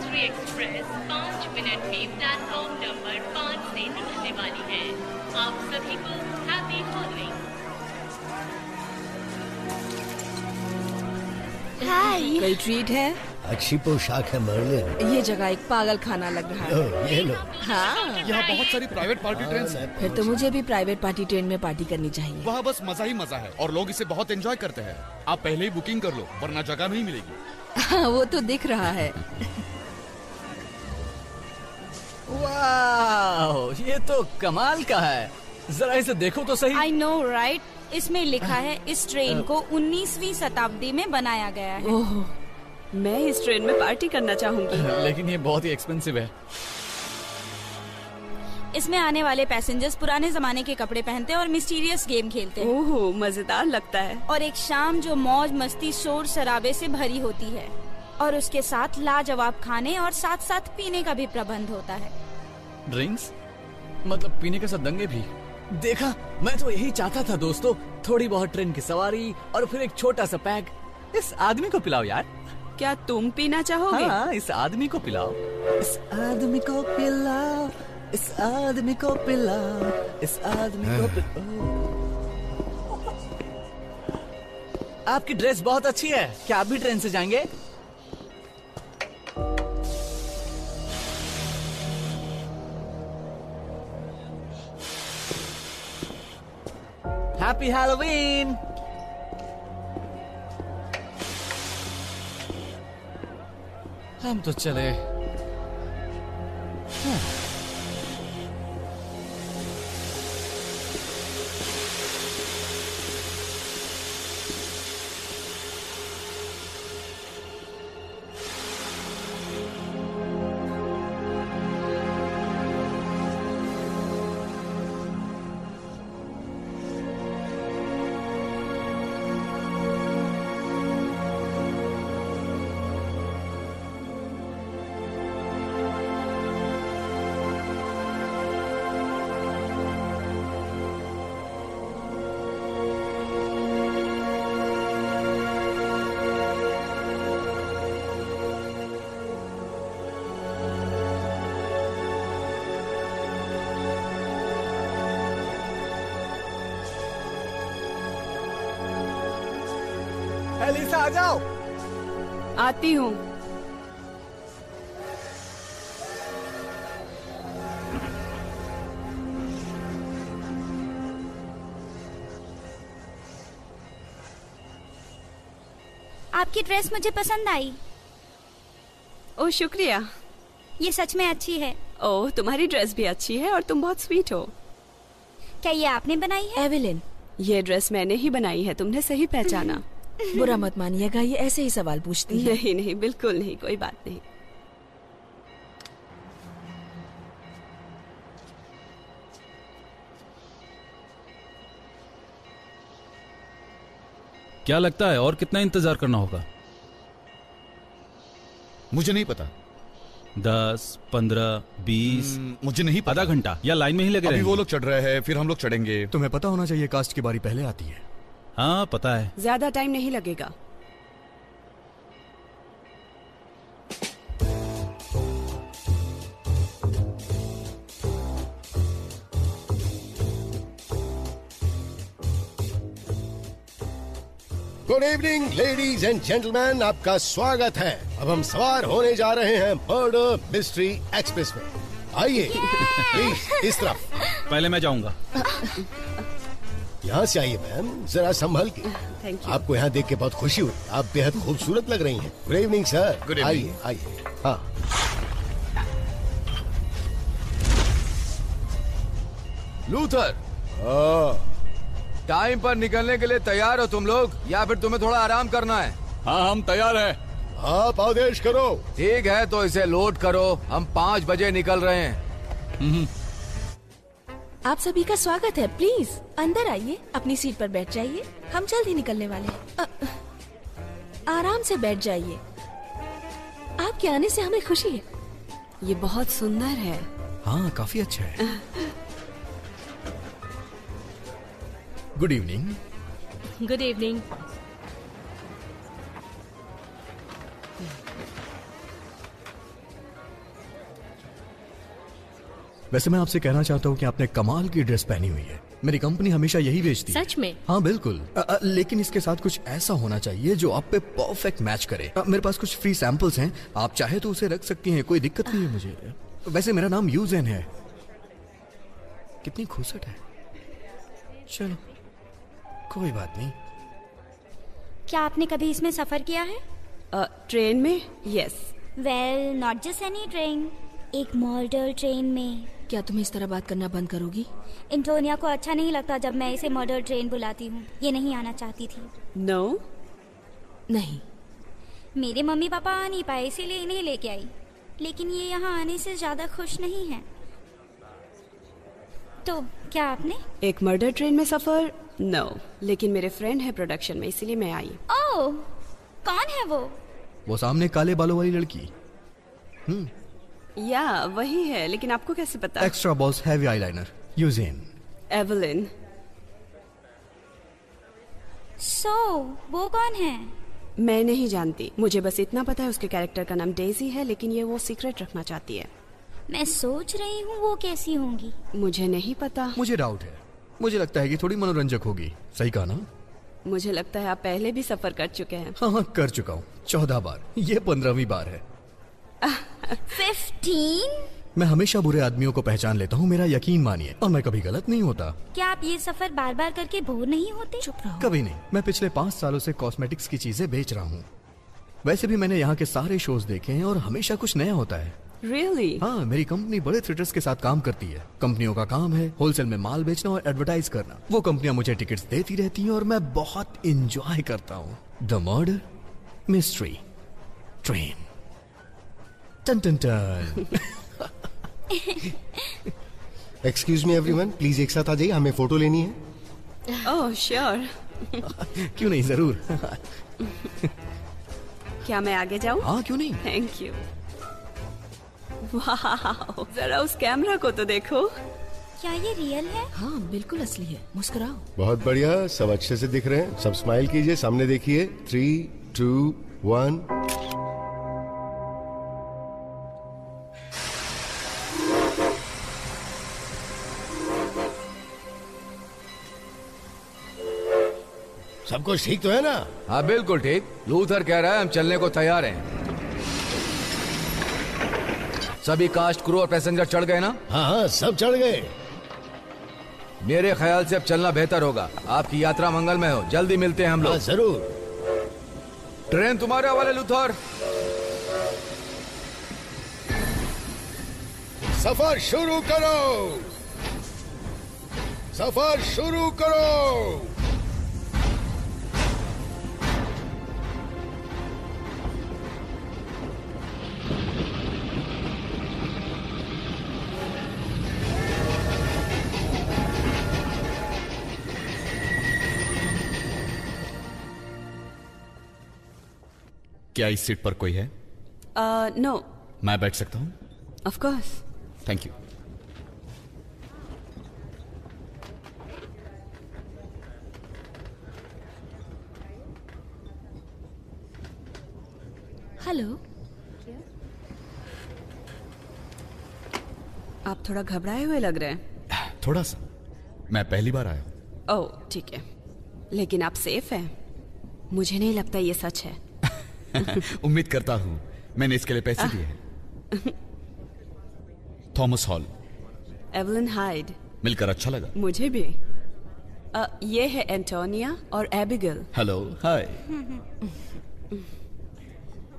दूसरी express 5 minute में platform number 5 से निकलने वाली है। आप सभी को हैप्पी फॉलोइंग। हाय, कोई ट्रीट है? अच्छी पोशाक है मर्लिन। ये जगह एक पागल खाना लग रहा है। ये लो। हाँ, यहाँ बहुत सारी प्राइवेट पार्टी ट्रेन्स हैं। फिर तो मुझे भी प्राइवेट पार्टी ट्रेन में पार्टी करनी चाहिए। वहाँ बस मजा ही मजा है और लोग इसे बहुत एंजॉय करते हैं। आप पहले ही बुकिंग कर लो वरना जगह नहीं मिलेगी। हाँ, वो तो दिख रहा है। वाह, ये तो कमाल का है। जरा इसे देखो तो सही। I know right. इसमें लिखा है इस ट्रेन को 19वीं शताब्दी में बनाया गया है। ओह, मैं इस ट्रेन में पार्टी करना चाहूंगी। लेकिन ये बहुत ही एक्सपेंसिव है। इसमें आने वाले पैसेंजर्स पुराने जमाने के कपड़े पहनते हैं और मिस्टीरियस गेम खेलते हैं। ओह, मजेदार लगता है। और एक शाम जो मौज मस्ती शोर शराबे से भरी होती है और उसके साथ लाजवाब खाने और साथ साथ पीने का भी प्रबंध होता है। ड्रिंक्स मतलब पीने के साथ दंगे भी। देखा, मैं तो यही चाहता था दोस्तों। थोड़ी बहुत ट्रेन की सवारी और फिर एक छोटा सा पैग। इस आदमी को पिलाओ यार। क्या तुम पीना चाहोगे? हाँ, इस आदमी को पिलाओ। इस आदमी को पिलाओ, इस आदमी को पिलाओ, इस आदमी को पिलाओ। आपकी ड्रेस बहुत अच्छी है। क्या आप भी ट्रेन से जाएंगे? Happy Halloween. हम तो चले। एलिसा आ जाओ। आती हूँ। आपकी ड्रेस मुझे पसंद आई। ओह, शुक्रिया। ये सच में अच्छी है। ओह, तुम्हारी ड्रेस भी अच्छी है और तुम बहुत स्वीट हो। क्या ये आपने बनाई है? एवेलिन, ये ड्रेस मैंने ही बनाई है। तुमने सही पहचाना। बुरा मत मानिएगा, ये ऐसे ही सवाल पूछती है। नहीं नहीं, बिल्कुल नहीं, कोई बात नहीं। क्या लगता है और कितना इंतजार करना होगा? मुझे नहीं पता। 10, 15, 20, मुझे नहीं पता। आधा घंटा या लाइन में ही लगे अभी रहेंगे? वो लोग चढ़ रहे हैं, फिर हम लोग चढ़ेंगे। तुम्हें पता होना चाहिए कास्ट की बारी पहले आती है। हाँ, पता है। ज्यादा टाइम नहीं लगेगा। Good evening ladies and gentleman, आपका स्वागत है। अब हम सवार होने जा रहे हैं मर्डर मिस्ट्री एक्सप्रेस में। आइए प्लीज इस तरफ। पहले मैं जाऊंगा। यहाँ से आइए मैम, जरा संभल के। Thank you. आपको यहाँ देख के बहुत खुशी हुई। आप बेहद खूबसूरत लग रही हैं। Good evening sir. Good evening. आइए आइए। हाँ, लूथर, टाइम पर निकलने के लिए तैयार हो तुम लोग या फिर तुम्हें थोड़ा आराम करना है? हाँ, हम तैयार हैं। आप आदेश करो। ठीक है तो इसे लोड करो। हम 5 बजे निकल रहे हैं। आप सभी का स्वागत है। प्लीज अंदर आइए, अपनी सीट पर बैठ जाइए। हम जल्द ही निकलने वाले हैं। आराम से बैठ जाइए। आपके आने से हमें खुशी है। ये बहुत सुंदर है। हाँ, काफी अच्छा है। Good evening. Good evening. वैसे मैं आपसे कहना चाहता हूँ कि आपने कमाल की ड्रेस पहनी हुई है। मेरी कंपनी हमेशा यही बेचती है। सच में? हाँ बिल्कुल। लेकिन इसके साथ कुछ ऐसा होना चाहिए जो आप पे परफेक्ट मैच करे। मेरे पास कुछ फ्री सैंपल्स हैं, आप चाहे तो उसे रख सकती हैं, कोई दिक्कत नहीं है मुझे। वैसे मेरा नाम यूजेन है। कितनी खूबसूरत है। चलो कोई बात नहीं। क्या आपने कभी इसमें सफर किया है? ट्रेन में? Yes. Well, not just any train, एक मॉडल ट्रेन में। क्या तुम इस तरह बात करना बंद करोगी? एंटोनिया को अच्छा नहीं लगता जब मैं इसे मॉडल ट्रेन बुलाती हूँ। ये नहीं आना चाहती थी। नो नहीं। मेरे मम्मी पापा आ नहीं पाए इसीलिए इन्हें लेके आई, लेकिन ये यहाँ आने से ज्यादा खुश नहीं है। तो क्या आपने? एक मर्डर ट्रेन में सफर? नो, लेकिन मेरे फ्रेंड है प्रोडक्शन में इसीलिए मैं आई। ओह, कौन है वो सामने काले बालों वाली लड़की। या वही है, लेकिन आपको कैसे पता? Extra boss heavy eyeliner, Eugene. Evelyn. So वो कौन है? मैं नहीं जानती, मुझे बस इतना पता है उसके कैरेक्टर का नाम डेजी है, लेकिन ये वो सीक्रेट रखना चाहती है। मैं सोच रही हूँ वो कैसी होंगी। मुझे नहीं पता। मुझे डाउट है, मुझे लगता है कि थोड़ी मनोरंजक होगी। सही कहा ना? मुझे लगता है आप पहले भी सफर कर चुके हैं। हाँ, कर चुका हूँ 14 बार। ये 15वीं बार है। 15? मैं हमेशा बुरे आदमियों को पहचान लेता हूँ, मेरा यकीन मानिए, और मैं कभी गलत नहीं होता। क्या आप ये सफर बार बार करके बोर नहीं होते? चुप रहो। कभी नहीं। मैं पिछले 5 सालों से कॉस्मेटिक्स की चीजें बेच रहा हूँ। वैसे भी मैंने यहाँ के सारे शोज देखे हैं और हमेशा कुछ नया होता है। Really? हाँ, मेरी कंपनी बड़े थिएटर्स के साथ काम करती है। कंपनियों का काम है होलसेल में माल बेचना और एडवर्टाइज करना। वो कंपनियां मुझे टिकट्स देती रहती हैं और मैं बहुत इंजॉय करता हूँ। The murder mystery train. टन टन टन। एक्सक्यूज मी एवरीवन, प्लीज एक साथ आ जाइए, हमें फोटो लेनी है। Oh sure. क्यों नहीं, जरूर। क्या मैं आगे जाऊँ? हाँ, क्यों नहीं। Thank you. वाह, जरा उस कैमरा को तो देखो। क्या ये रियल है? हाँ बिल्कुल असली है, मुस्कुराओ। बहुत बढ़िया, सब अच्छे से दिख रहे हैं। सब स्माइल कीजिए, सामने देखिए। 3, 2, 1। सब कुछ ठीक तो है ना? हाँ बिल्कुल ठीक। लूथर कह रहा है हम चलने को तैयार हैं। सभी कास्ट, क्रू और पैसेंजर चढ़ गए ना? हाँ हाँ, सब चढ़ गए। मेरे ख्याल से अब चलना बेहतर होगा। आपकी यात्रा मंगलमय हो। जल्दी मिलते हैं हम लोग। हाँ जरूर। ट्रेन तुम्हारे हवाले लूथर। सफर शुरू करो, सफर शुरू करो। क्या इस सीट पर कोई है? नो। मैं बैठ सकता हूँ? Of course. Thank you. Hello. आप थोड़ा घबराए हुए लग रहे हैं। थोड़ा सा। मैं पहली बार आया हूँ। ओह ठीक है, लेकिन आप सेफ हैं? मुझे नहीं लगता ये सच है। उम्मीद करता हूँ। मैंने इसके लिए पैसे दिए हैं। Thomas hall. Evelyn hide. मिलकर अच्छा लगा। मुझे भी। ये है एंटोनिया और एबिगेल। हेलो। हाय।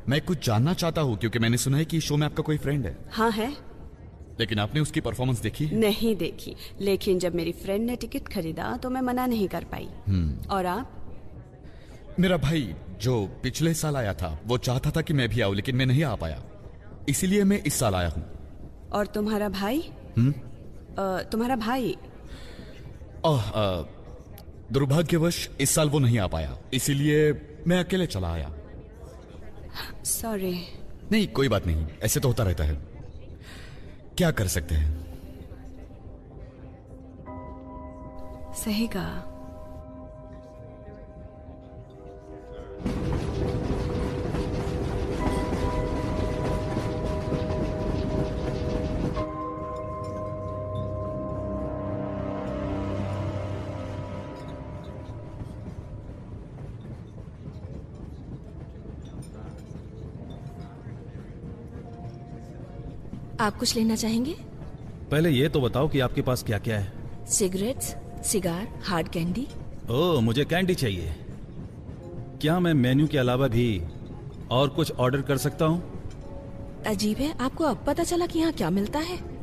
मैं कुछ जानना चाहता हूँ क्योंकि मैंने सुना है कि इस शो में आपका कोई फ्रेंड है। हाँ है। लेकिन आपने उसकी परफॉर्मेंस देखी है? नहीं देखी, लेकिन जब मेरी फ्रेंड ने टिकट खरीदा तो मैं मना नहीं कर पाई। और आप? मेरा भाई जो पिछले साल आया था वो चाहता था कि मैं भी आऊं, लेकिन मैं नहीं आ पाया, इसीलिए मैं इस साल आया हूँ। और तुम्हारा भाई? तुम्हारा भाई? दुर्भाग्यवश इस साल वो नहीं आ पाया, इसीलिए मैं अकेले चला आया। सॉरी। नहीं कोई बात नहीं, ऐसे तो होता रहता है, क्या कर सकते हैं। सही कहा। आप कुछ लेना चाहेंगे? पहले ये तो बताओ कि आपके पास क्या क्या है। Cigarettes, cigar, hard candy. Oh, मुझे कैंडी चाहिए। क्या मैं मेन्यू के अलावा भी और कुछ ऑर्डर कर सकता हूँ? अजीब है, आपको अब पता चला कि यहाँ क्या मिलता है?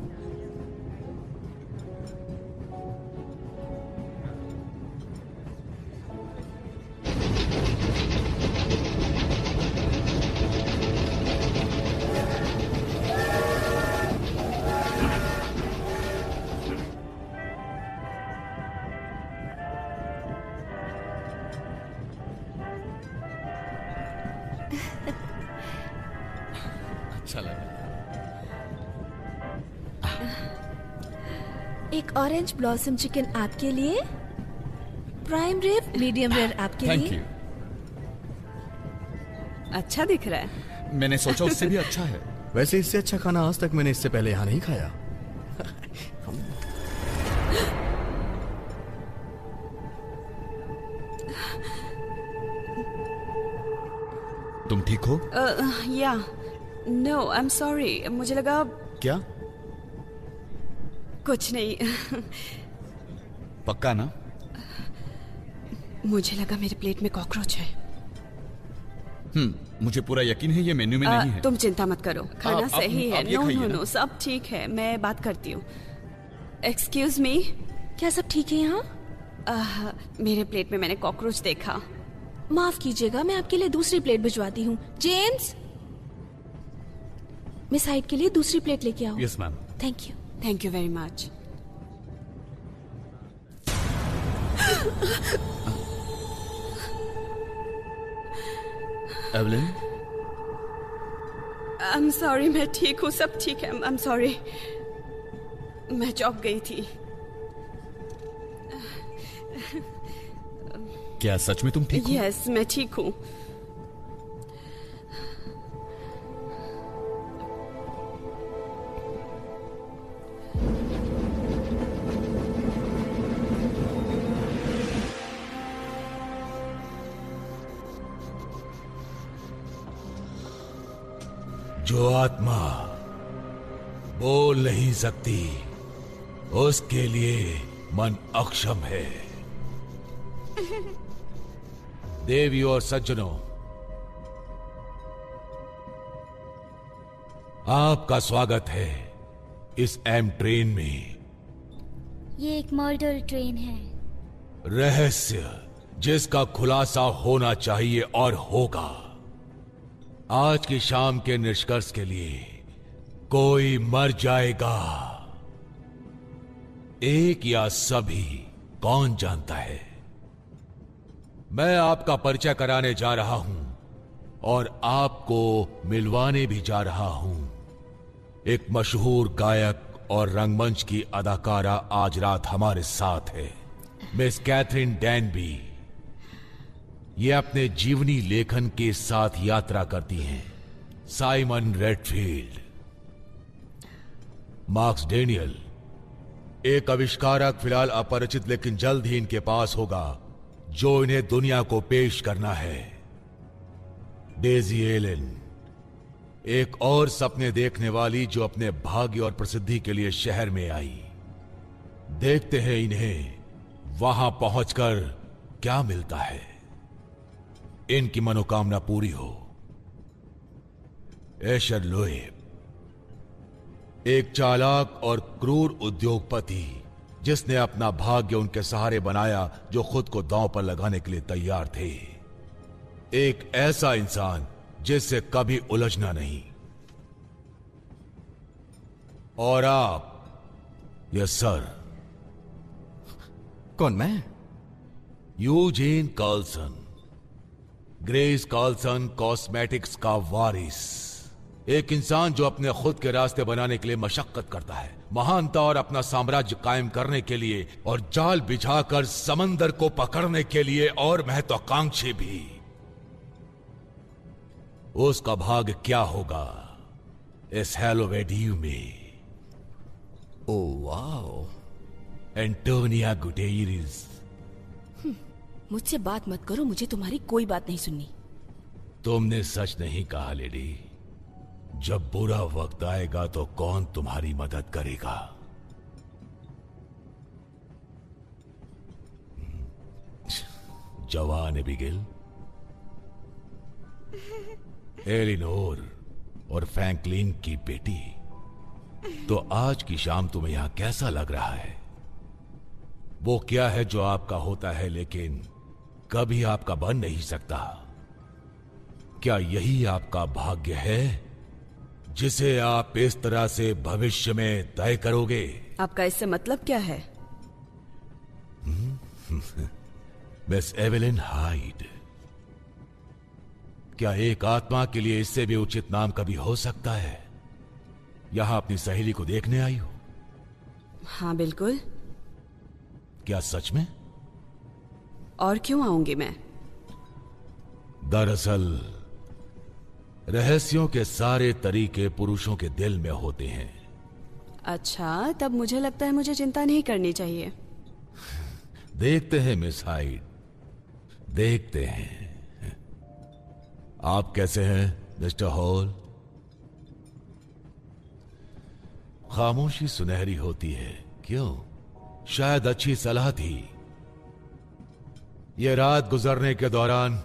अच्छा लगा। एक ऑरेंज ब्लॉसम चिकन आपके लिए, प्राइम रिब मीडियम रेयर आपके थैंक लिए। यू। अच्छा दिख रहा है। मैंने सोचा उससे भी अच्छा है। वैसे इससे अच्छा खाना आज तक मैंने इससे पहले यहाँ नहीं खाया। तुम ठीक हो? या नो, आई एम सॉरी, मुझे लगा क्या? कुछ नहीं। पक्का ना? मुझे लगा मेरे प्लेट में कॉकरोच है। मुझे पूरा यकीन है ये मेन्यू में नहीं है। तुम चिंता मत करो, खाना आप- सही है। आप ये नो खाइए नो ना। नो, सब ठीक है, मैं बात करती हूँ। एक्सक्यूज मी, क्या सब ठीक है यहाँ? मेरे प्लेट में मैंने कॉकरोच देखा। माफ कीजिएगा, मैं आपके लिए दूसरी प्लेट भिजवाती हूँ। जेम्स, मिस हाइड के लिए दूसरी प्लेट लेके आओ। Yes ma'am. Thank you. Thank you very much. Evelyn, I am sorry, मैं ठीक हूँ, सब ठीक है। आई एम सॉरी, मैं चौंक गई थी। क्या सच में तुम ठीक हो? यस, मैं ठीक हूँ। जो आत्मा बोल नहीं सकती उसके लिए मन अक्षम है। देवियों और सज्जनों, आपका स्वागत है इस एम ट्रेन में। ये एक मर्डर ट्रेन है। रहस्य जिसका खुलासा होना चाहिए और होगा। आज की शाम के निष्कर्ष के लिए कोई मर जाएगा, एक या सभी, कौन जानता है। मैं आपका परिचय कराने जा रहा हूं और आपको मिलवाने भी जा रहा हूं। एक मशहूर गायक और रंगमंच की अदाकारा आज रात हमारे साथ है, मिस कैथरीन डैनबी। ये अपने जीवनी लेखन के साथ यात्रा करती हैं। साइमन रेडफील्ड, मार्क्स डेनियल, एक आविष्कारक फिलहाल अपरिचित लेकिन जल्द ही इनके पास होगा जो इन्हें दुनिया को पेश करना है। डेजी एलन, एक और सपने देखने वाली जो अपने भाग्य और प्रसिद्धि के लिए शहर में आई। देखते हैं इन्हें वहां पहुंचकर क्या मिलता है। इनकी मनोकामना पूरी हो। एशर लोएब, एक चालाक और क्रूर उद्योगपति जिसने अपना भाग्य उनके सहारे बनाया जो खुद को दांव पर लगाने के लिए तैयार थे। एक ऐसा इंसान जिससे कभी उलझना नहीं। और आप, यस सर। कौन? मैं? Eugene Carlson, Grace Carlson cosmetics का वारिस। एक इंसान जो अपने खुद के रास्ते बनाने के लिए मशक्कत करता है, महानता और अपना साम्राज्य कायम करने के लिए, और जाल बिछाकर समंदर को पकड़ने के लिए, और महत्वाकांक्षी भी। उसका भाग्य क्या होगा इस हेलोवेडियो में? Oh wow, Antonia Gutierrez. मुझसे बात मत करो, मुझे तुम्हारी कोई बात नहीं सुननी। तुमने सच नहीं कहा लेडी। जब बुरा वक्त आएगा तो कौन तुम्हारी मदद करेगा? जवान एबिगेल, एलिनोर और फ्रैंकलिन की बेटी, तो आज की शाम तुम्हें यहां कैसा लग रहा है? वो क्या है जो आपका होता है लेकिन कभी आपका बन नहीं सकता? क्या यही आपका भाग्य है जिसे आप इस तरह से भविष्य में तय करोगे? आपका इससे मतलब क्या है? मिस एवेलिन हाइड, क्या एक आत्मा के लिए इससे भी उचित नाम कभी हो सकता है? यहां अपनी सहेली को देखने आई हो? हाँ बिल्कुल। क्या सच में? और क्यों आऊंगी मैं? दरअसल रहस्यों के सारे तरीके पुरुषों के दिल में होते हैं। अच्छा, तब मुझे लगता है मुझे चिंता नहीं करनी चाहिए। देखते हैं मिस हाइड, देखते हैं। आप कैसे हैं मिस्टर हॉल? खामोशी सुनहरी होती है, क्यों? शायद अच्छी सलाह थी। यह रात गुजरने के दौरान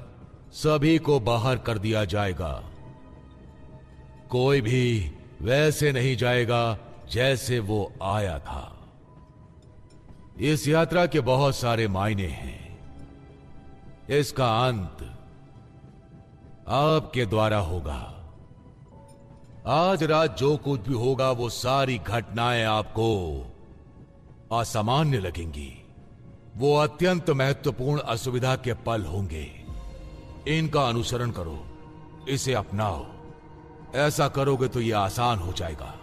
सभी को बाहर कर दिया जाएगा। कोई भी वैसे नहीं जाएगा जैसे वो आया था। इस यात्रा के बहुत सारे मायने हैं। इसका अंत आपके द्वारा होगा। आज रात जो कुछ भी होगा वो सारी घटनाएं आपको असामान्य लगेंगी। वो अत्यंत महत्वपूर्ण असुविधा के पल होंगे। इनका अनुसरण करो, इसे अपनाओ। ऐसा करोगे तो यह आसान हो जाएगा।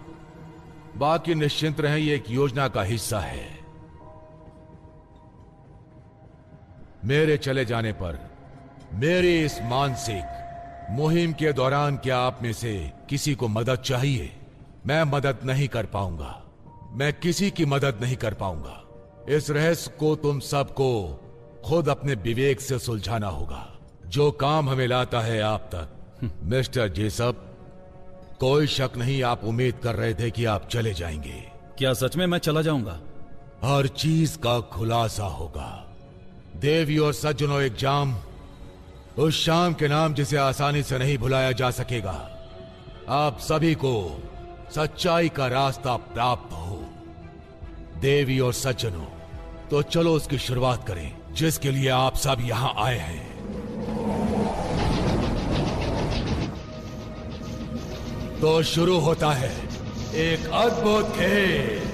बाकी निश्चिंत रहें, यह एक योजना का हिस्सा है। मेरे चले जाने पर मेरी इस मानसिक मुहिम के दौरान क्या आप में से किसी को मदद चाहिए? मैं मदद नहीं कर पाऊंगा। मैं किसी की मदद नहीं कर पाऊंगा। इस रहस्य को तुम सबको खुद अपने विवेक से सुलझाना होगा। जो काम हमें लाता है आप तक। मिस्टर जेसप, कोई शक नहीं आप उम्मीद कर रहे थे कि आप चले जाएंगे। क्या सच में मैं चला जाऊंगा? हर चीज का खुलासा होगा। देवी और सज्जनों, एग्जाम उस शाम के नाम जिसे आसानी से नहीं भुलाया जा सकेगा। आप सभी को सच्चाई का रास्ता प्राप्त हो। देवी और सज्जनों, तो चलो उसकी शुरुआत करें जिसके लिए आप सब यहां आए हैं। तो शुरू होता है एक अद्भुत खेल।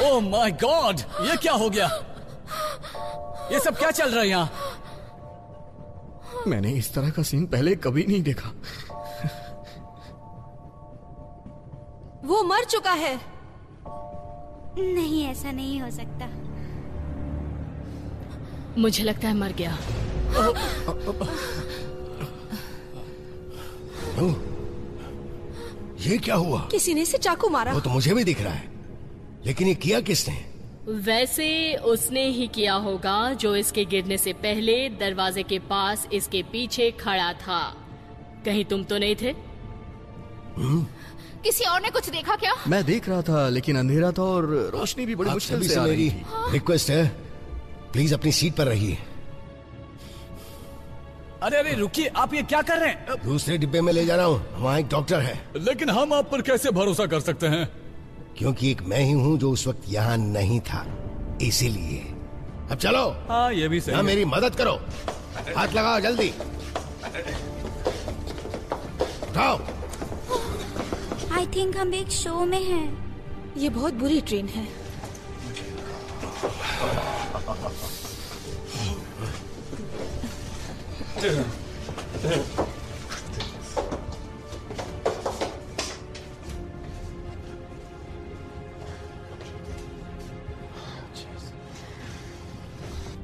ओह माय गॉड, ये क्या हो गया? ये सब क्या चल रहा है यहाँ? मैंने इस तरह का सीन पहले कभी नहीं देखा। वो मर चुका है। नहीं, ऐसा नहीं हो सकता। मुझे लगता है मर गया। ये क्या हुआ? किसी ने इसे चाकू मारा। वो तो मुझे भी दिख रहा है, लेकिन ये किया किसने? वैसे उसने ही किया होगा जो इसके गिरने से पहले दरवाजे के पास इसके पीछे खड़ा था। कहीं तुम तो नहीं थे? किसी और ने कुछ देखा क्या? मैं देख रहा था, लेकिन अंधेरा था और रोशनी भी बड़ी मुश्किल से आ रही थी। रिक्वेस्ट है, प्लीज अपनी सीट पर रहिए। अरे अरे रुकिए, आप ये क्या कर रहे हैं? दूसरे डिब्बे में ले जा रहा हूँ, वहाँ एक डॉक्टर है। लेकिन हम आप पर कैसे भरोसा कर सकते हैं? क्योंकि एक मैं ही हूँ जो उस वक्त यहाँ नहीं था, इसीलिए। अब चलो। हाँ, ये भी सही है। मेरी मदद करो, हाथ लगाओ जल्दी। उठाओ। आई थिंक हम एक शो में हैं। ये बहुत बुरी ट्रेन है।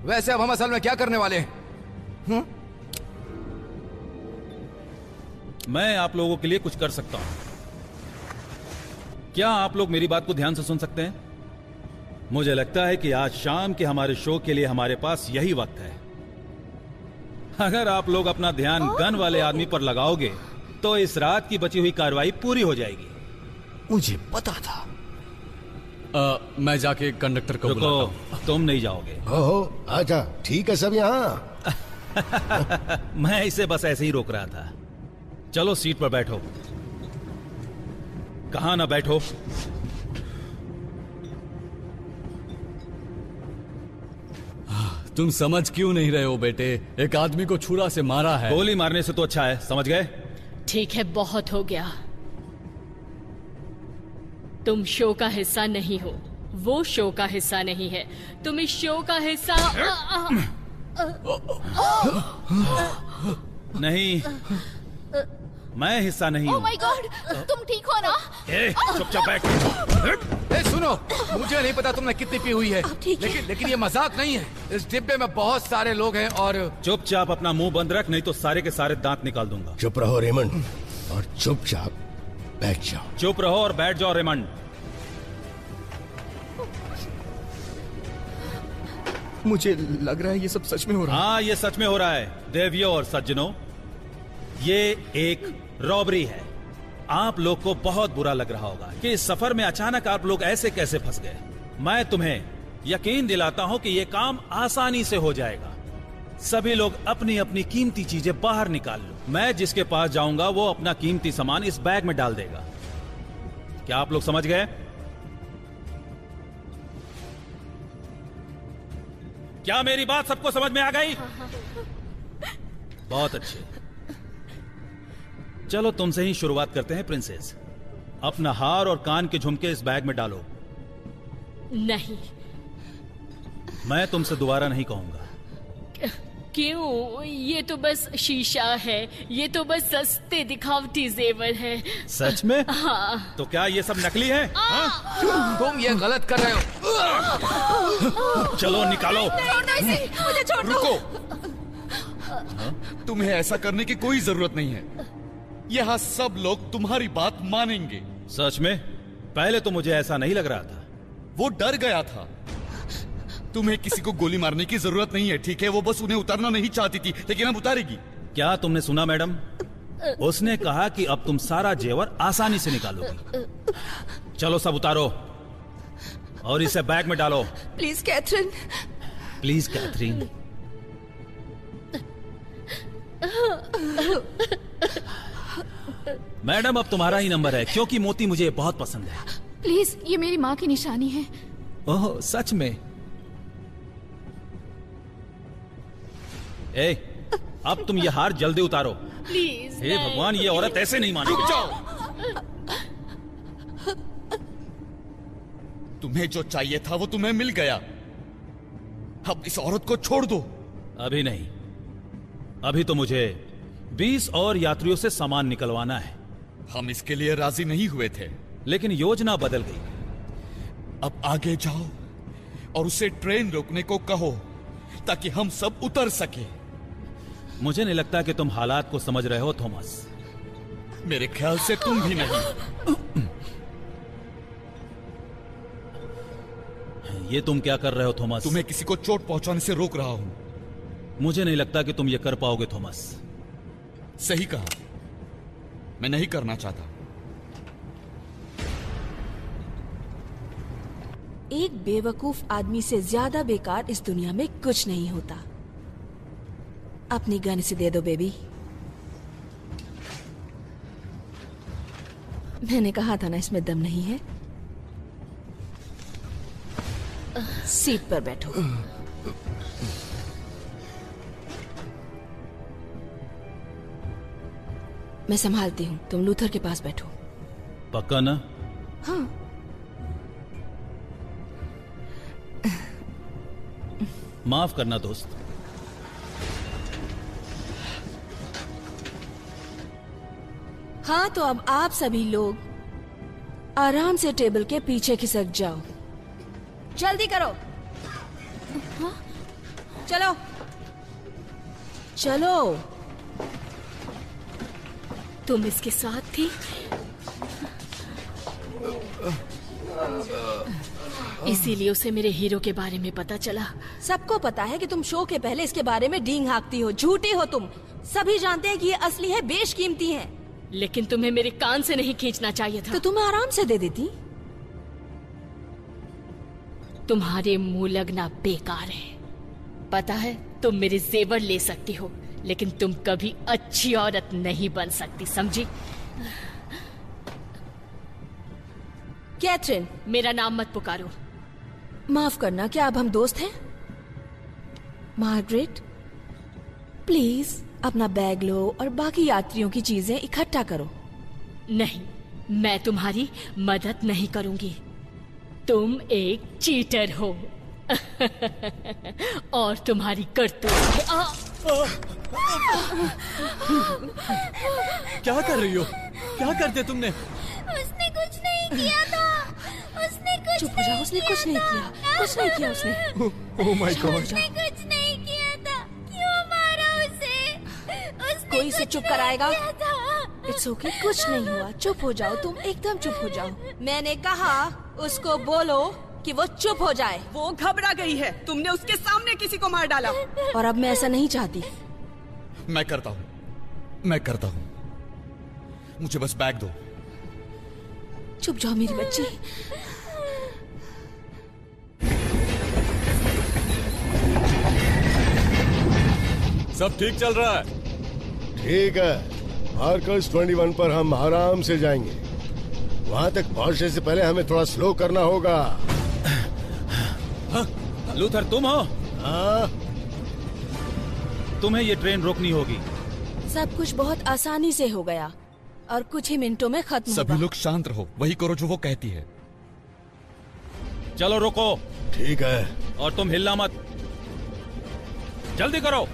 वैसे अब हम असल में क्या करने वाले हैं? मैं आप लोगों के लिए कुछ कर सकता हूं। क्या आप लोग मेरी बात को ध्यान से सुन सकते हैं? मुझे लगता है कि आज शाम के हमारे शो के लिए हमारे पास यही वक्त है। अगर आप लोग अपना ध्यान गन वाले आदमी पर लगाओगे तो इस रात की बची हुई कार्रवाई पूरी हो जाएगी। मुझे पता था। मैं जाके कंडक्टर को बुलाता हूं। तुम नहीं जाओगे। ओहो, आजा। ठीक है सब यहाँ। मैं इसे बस ऐसे ही रोक रहा था। चलो सीट पर बैठो। कहां ना बैठो। तुम समझ क्यों नहीं रहे हो बेटे? एक आदमी को छुरा से मारा है। गोली मारने से तो अच्छा है, समझ गए? ठीक है, बहुत हो गया। तुम शो का हिस्सा नहीं हो, वो शो का हिस्सा नहीं है। तुम इस शो का हिस्सा नहीं, मैं हिस्सा नहीं हूँ। ओह माय गॉड, तुम ठीक हो ना? चुपचाप बैठ। सुनो, मुझे नहीं पता तुमने कितनी पी हुई है, लेकिन ये मजाक नहीं है। इस डिब्बे में बहुत सारे लोग हैं और चुपचाप अपना मुंह बंद रख, नहीं तो सारे के सारे दांत निकाल दूंगा। चुप रहो रेमंड और चुपचाप बैठ जाओ। चुप रहो और बैठ जाओ रेमंड। मुझे लग रहा है ये सब सच में हो रहा है। हाँ, ये सच में हो रहा है देवियों और सज्जनों। ये एक रॉबरी है। आप लोग को बहुत बुरा लग रहा होगा कि इस सफर में अचानक आप लोग ऐसे कैसे फंस गए। मैं तुम्हें यकीन दिलाता हूं कि यह काम आसानी से हो जाएगा। सभी लोग अपनी अपनी कीमती चीजें बाहर निकाल लो। मैं जिसके पास जाऊंगा वो अपना कीमती सामान इस बैग में डाल देगा। क्या आप लोग समझ गए? क्या मेरी बात सबको समझ में आ गई? बहुत अच्छे। चलो तुमसे ही शुरुआत करते हैं प्रिंसेस। अपना हार और कान के झुमके इस बैग में डालो। नहीं। मैं तुमसे दोबारा नहीं कहूंगा। क्यों? ये तो बस शीशा है, ये तो बस सस्ते दिखावटी जेवर है। सच में? हाँ। तो क्या ये सब नकली है? तुम ये गलत कर रहे हो। चलो निकालो। मुझे छोड़ दो। रुको। तुम्हें ऐसा करने की कोई जरूरत नहीं है। यहाँ सब लोग तुम्हारी बात मानेंगे। सच में? पहले तो मुझे ऐसा नहीं लग रहा था। वो डर गया था। तुम्हें किसी को गोली मारने की जरूरत नहीं है, ठीक है? वो बस उन्हें उतारना नहीं चाहती थी, लेकिन अब उतारेगी। क्या तुमने सुना मैडम? उसने कहा कि अब तुम सारा जेवर आसानी से निकालोगी। चलो सब उतारो और इसे बैग में डालो। Please Catherine. Please Catherine. Madam अब तुम्हारा ही नंबर है, क्योंकि मोती मुझे बहुत पसंद है। प्लीज, ये मेरी माँ की निशानी है। ओह सच में? ए, अब तुम ये हार जल्दी उतारो। प्लीज। हे भगवान, ये औरत ऐसे नहीं मानेगी। रुक जाओ। तुम्हें जो चाहिए था वो तुम्हें मिल गया। अब इस औरत को छोड़ दो। अभी नहीं। अभी तो मुझे 20 और यात्रियों से सामान निकलवाना है। हम इसके लिए राजी नहीं हुए थे, लेकिन योजना बदल गई। अब आगे जाओ और उसे ट्रेन रोकने को कहो ताकि हम सब उतर सके। मुझे नहीं लगता कि तुम हालात को समझ रहे हो थॉमस। मेरे ख्याल से तुम भी नहीं। ये तुम क्या कर रहे हो थॉमस? तुम्हें किसी को चोट पहुंचाने से रोक रहा हूं। मुझे नहीं लगता कि तुम ये कर पाओगे थॉमस। सही कहा, मैं नहीं करना चाहता। एक बेवकूफ आदमी से ज्यादा बेकार इस दुनिया में कुछ नहीं होता। अपनी गन से दे दो बेबी। मैंने कहा था ना इसमें दम नहीं है। सीट पर बैठो। मैं संभालती हूँ, तुम लूथर के पास बैठो। पक्का ना? हाँ। माफ करना दोस्त। हाँ, तो अब आप सभी लोग आराम से टेबल के पीछे खिसक जाओ। जल्दी करो। हाँ? चलो चलो। तुम इसके साथ थी? इसीलिए उसे मेरे हीरो के बारे में पता चला। सबको पता है कि तुम शो के पहले इसके बारे में डींग हाँकती हो। झूठी हो तुम। सभी जानते हैं कि ये असली है, बेशकीमती है। लेकिन तुम्हें मेरे कान से नहीं खींचना चाहिए था। तो तुम्हें आराम से दे देती। तुम्हारे मुंह लगना बेकार है। पता है, तुम मेरे जेवर ले सकती हो, लेकिन तुम कभी अच्छी औरत नहीं बन सकती, समझी? कैथरीन, मेरा नाम मत पुकारो। माफ करना, क्या अब हम दोस्त हैं? मार्गरेट, प्लीज अपना बैग लो और बाकी यात्रियों की चीजें इकट्ठा करो। नहीं, मैं तुम्हारी मदद नहीं करूंगी। तुम एक चीटर हो और तुम्हारी करतूत है। क्या कर रही हो? क्या करते तुमने? उसने कुछ नहीं किया था। उसने कुछ चुप हो जाओ, उसने कुछ नहीं किया। कुछ नहीं किया उसने। Oh my God. उसने कुछ नहीं किया था। क्यों मारा उसे? उसने कोई इसे चुप कराएगा? था। इट्स ओके, कुछ नहीं हुआ। चुप हो जाओ, तुम एकदम चुप हो जाओ। मैंने कहा उसको बोलो कि वो चुप हो जाए। वो घबरा गई है। तुमने उसके सामने किसी को मार डाला। और अब मैं ऐसा नहीं चाहती। मैं करता हूँ। मुझे बस बैग दो। चुप जाओ मेरी बच्ची। सब ठीक चल रहा है? ठीक है, मार्कस 21 पर हम आराम से जाएंगे। वहां तक पहुंचने से पहले हमें थोड़ा स्लो करना होगा। लूथर, तुम हो? हाँ? तुम्हें ये ट्रेन रोकनी होगी। सब कुछ बहुत आसानी से हो गया और कुछ ही मिनटों में खत्म होगा। सभी लोग शांत रहो, वही करो जो वो कहती है। चलो रुको। ठीक है। और तुम हिलना मत। जल्दी करो।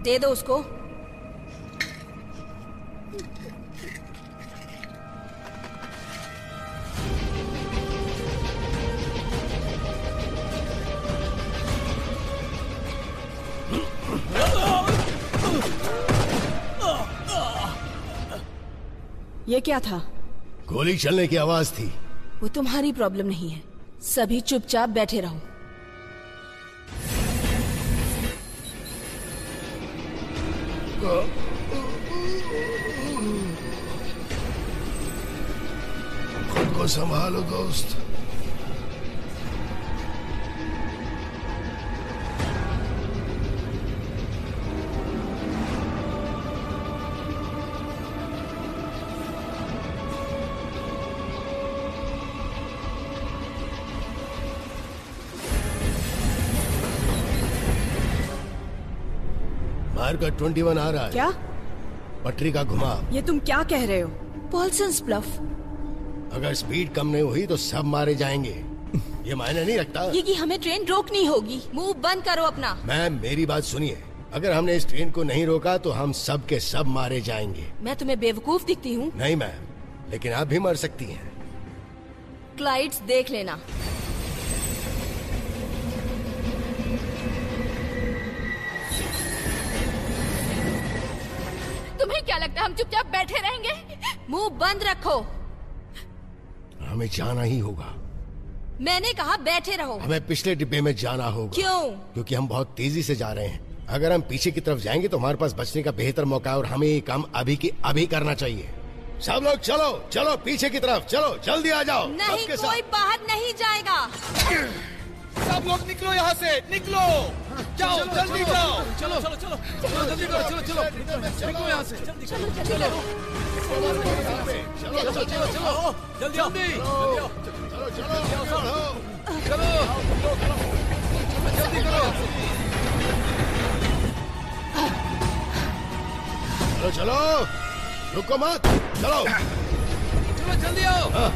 दे दो उसको। ये क्या था? गोली चलने की आवाज थी। वो तुम्हारी प्रॉब्लम नहीं है। सभी चुपचाप बैठे रहो। खुद को संभालो दोस्त। मार्कस 21 आ रहा है। क्या? पटरी का घुमाव। ये तुम क्या कह रहे हो? पॉल्सन्स ब्लफ। अगर स्पीड कम नहीं हुई तो सब मारे जाएंगे। ये मायने नहीं रखता। ये कि हमें ट्रेन रोकनी होगी। मुंह बंद करो अपना। मैम, मेरी बात सुनिए। अगर हमने इस ट्रेन को नहीं रोका तो हम सब के सब मारे जाएंगे। मैं तुम्हें बेवकूफ दिखती हूँ? नहीं मैम, लेकिन आप भी मर सकती हैं। क्लाइड्स देख लेना। तुम्हें क्या लगता है हम चुपचाप बैठे रहेंगे? मुंह बंद रखो। हमें जाना ही होगा। मैंने कहा बैठे रहो। हमें पिछले डिब्बे में जाना होगा। क्यों? क्योंकि हम बहुत तेजी से जा रहे हैं। अगर हम पीछे की तरफ जाएंगे तो हमारे पास बचने का बेहतर मौका है और हमें ये काम अभी की अभी करना चाहिए। सब लोग चलो चलो पीछे की तरफ चलो, जल्दी आ जाओ। नहीं, कोई बाहर नहीं जाएगा। सब लोग निकलो यहाँ से, निकलो। जाओ, जल्दी जाओ। चलो चलो चलो चलो, जल्दी करो। चलो चलो निकलो यहाँ से। जल्दी चलो जल्दी करो। चलो चलो चलो, जल्दी आओ। चलो चलो जल्दी करो। चलो चलो, रुको मत, चलो चलो जल्दी आओ। हाँ।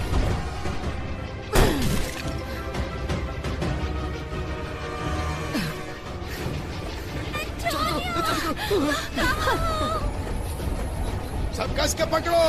सब कस के पकड़ो।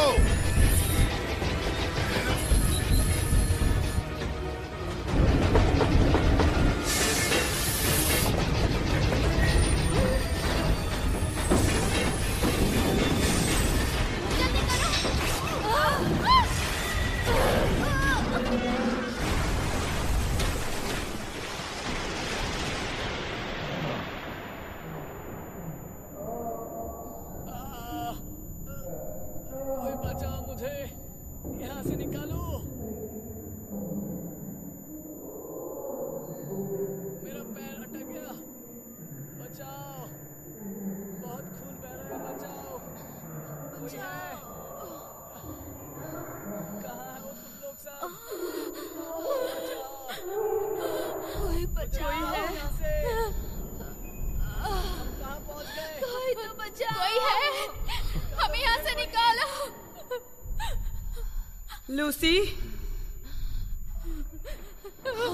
लूसी,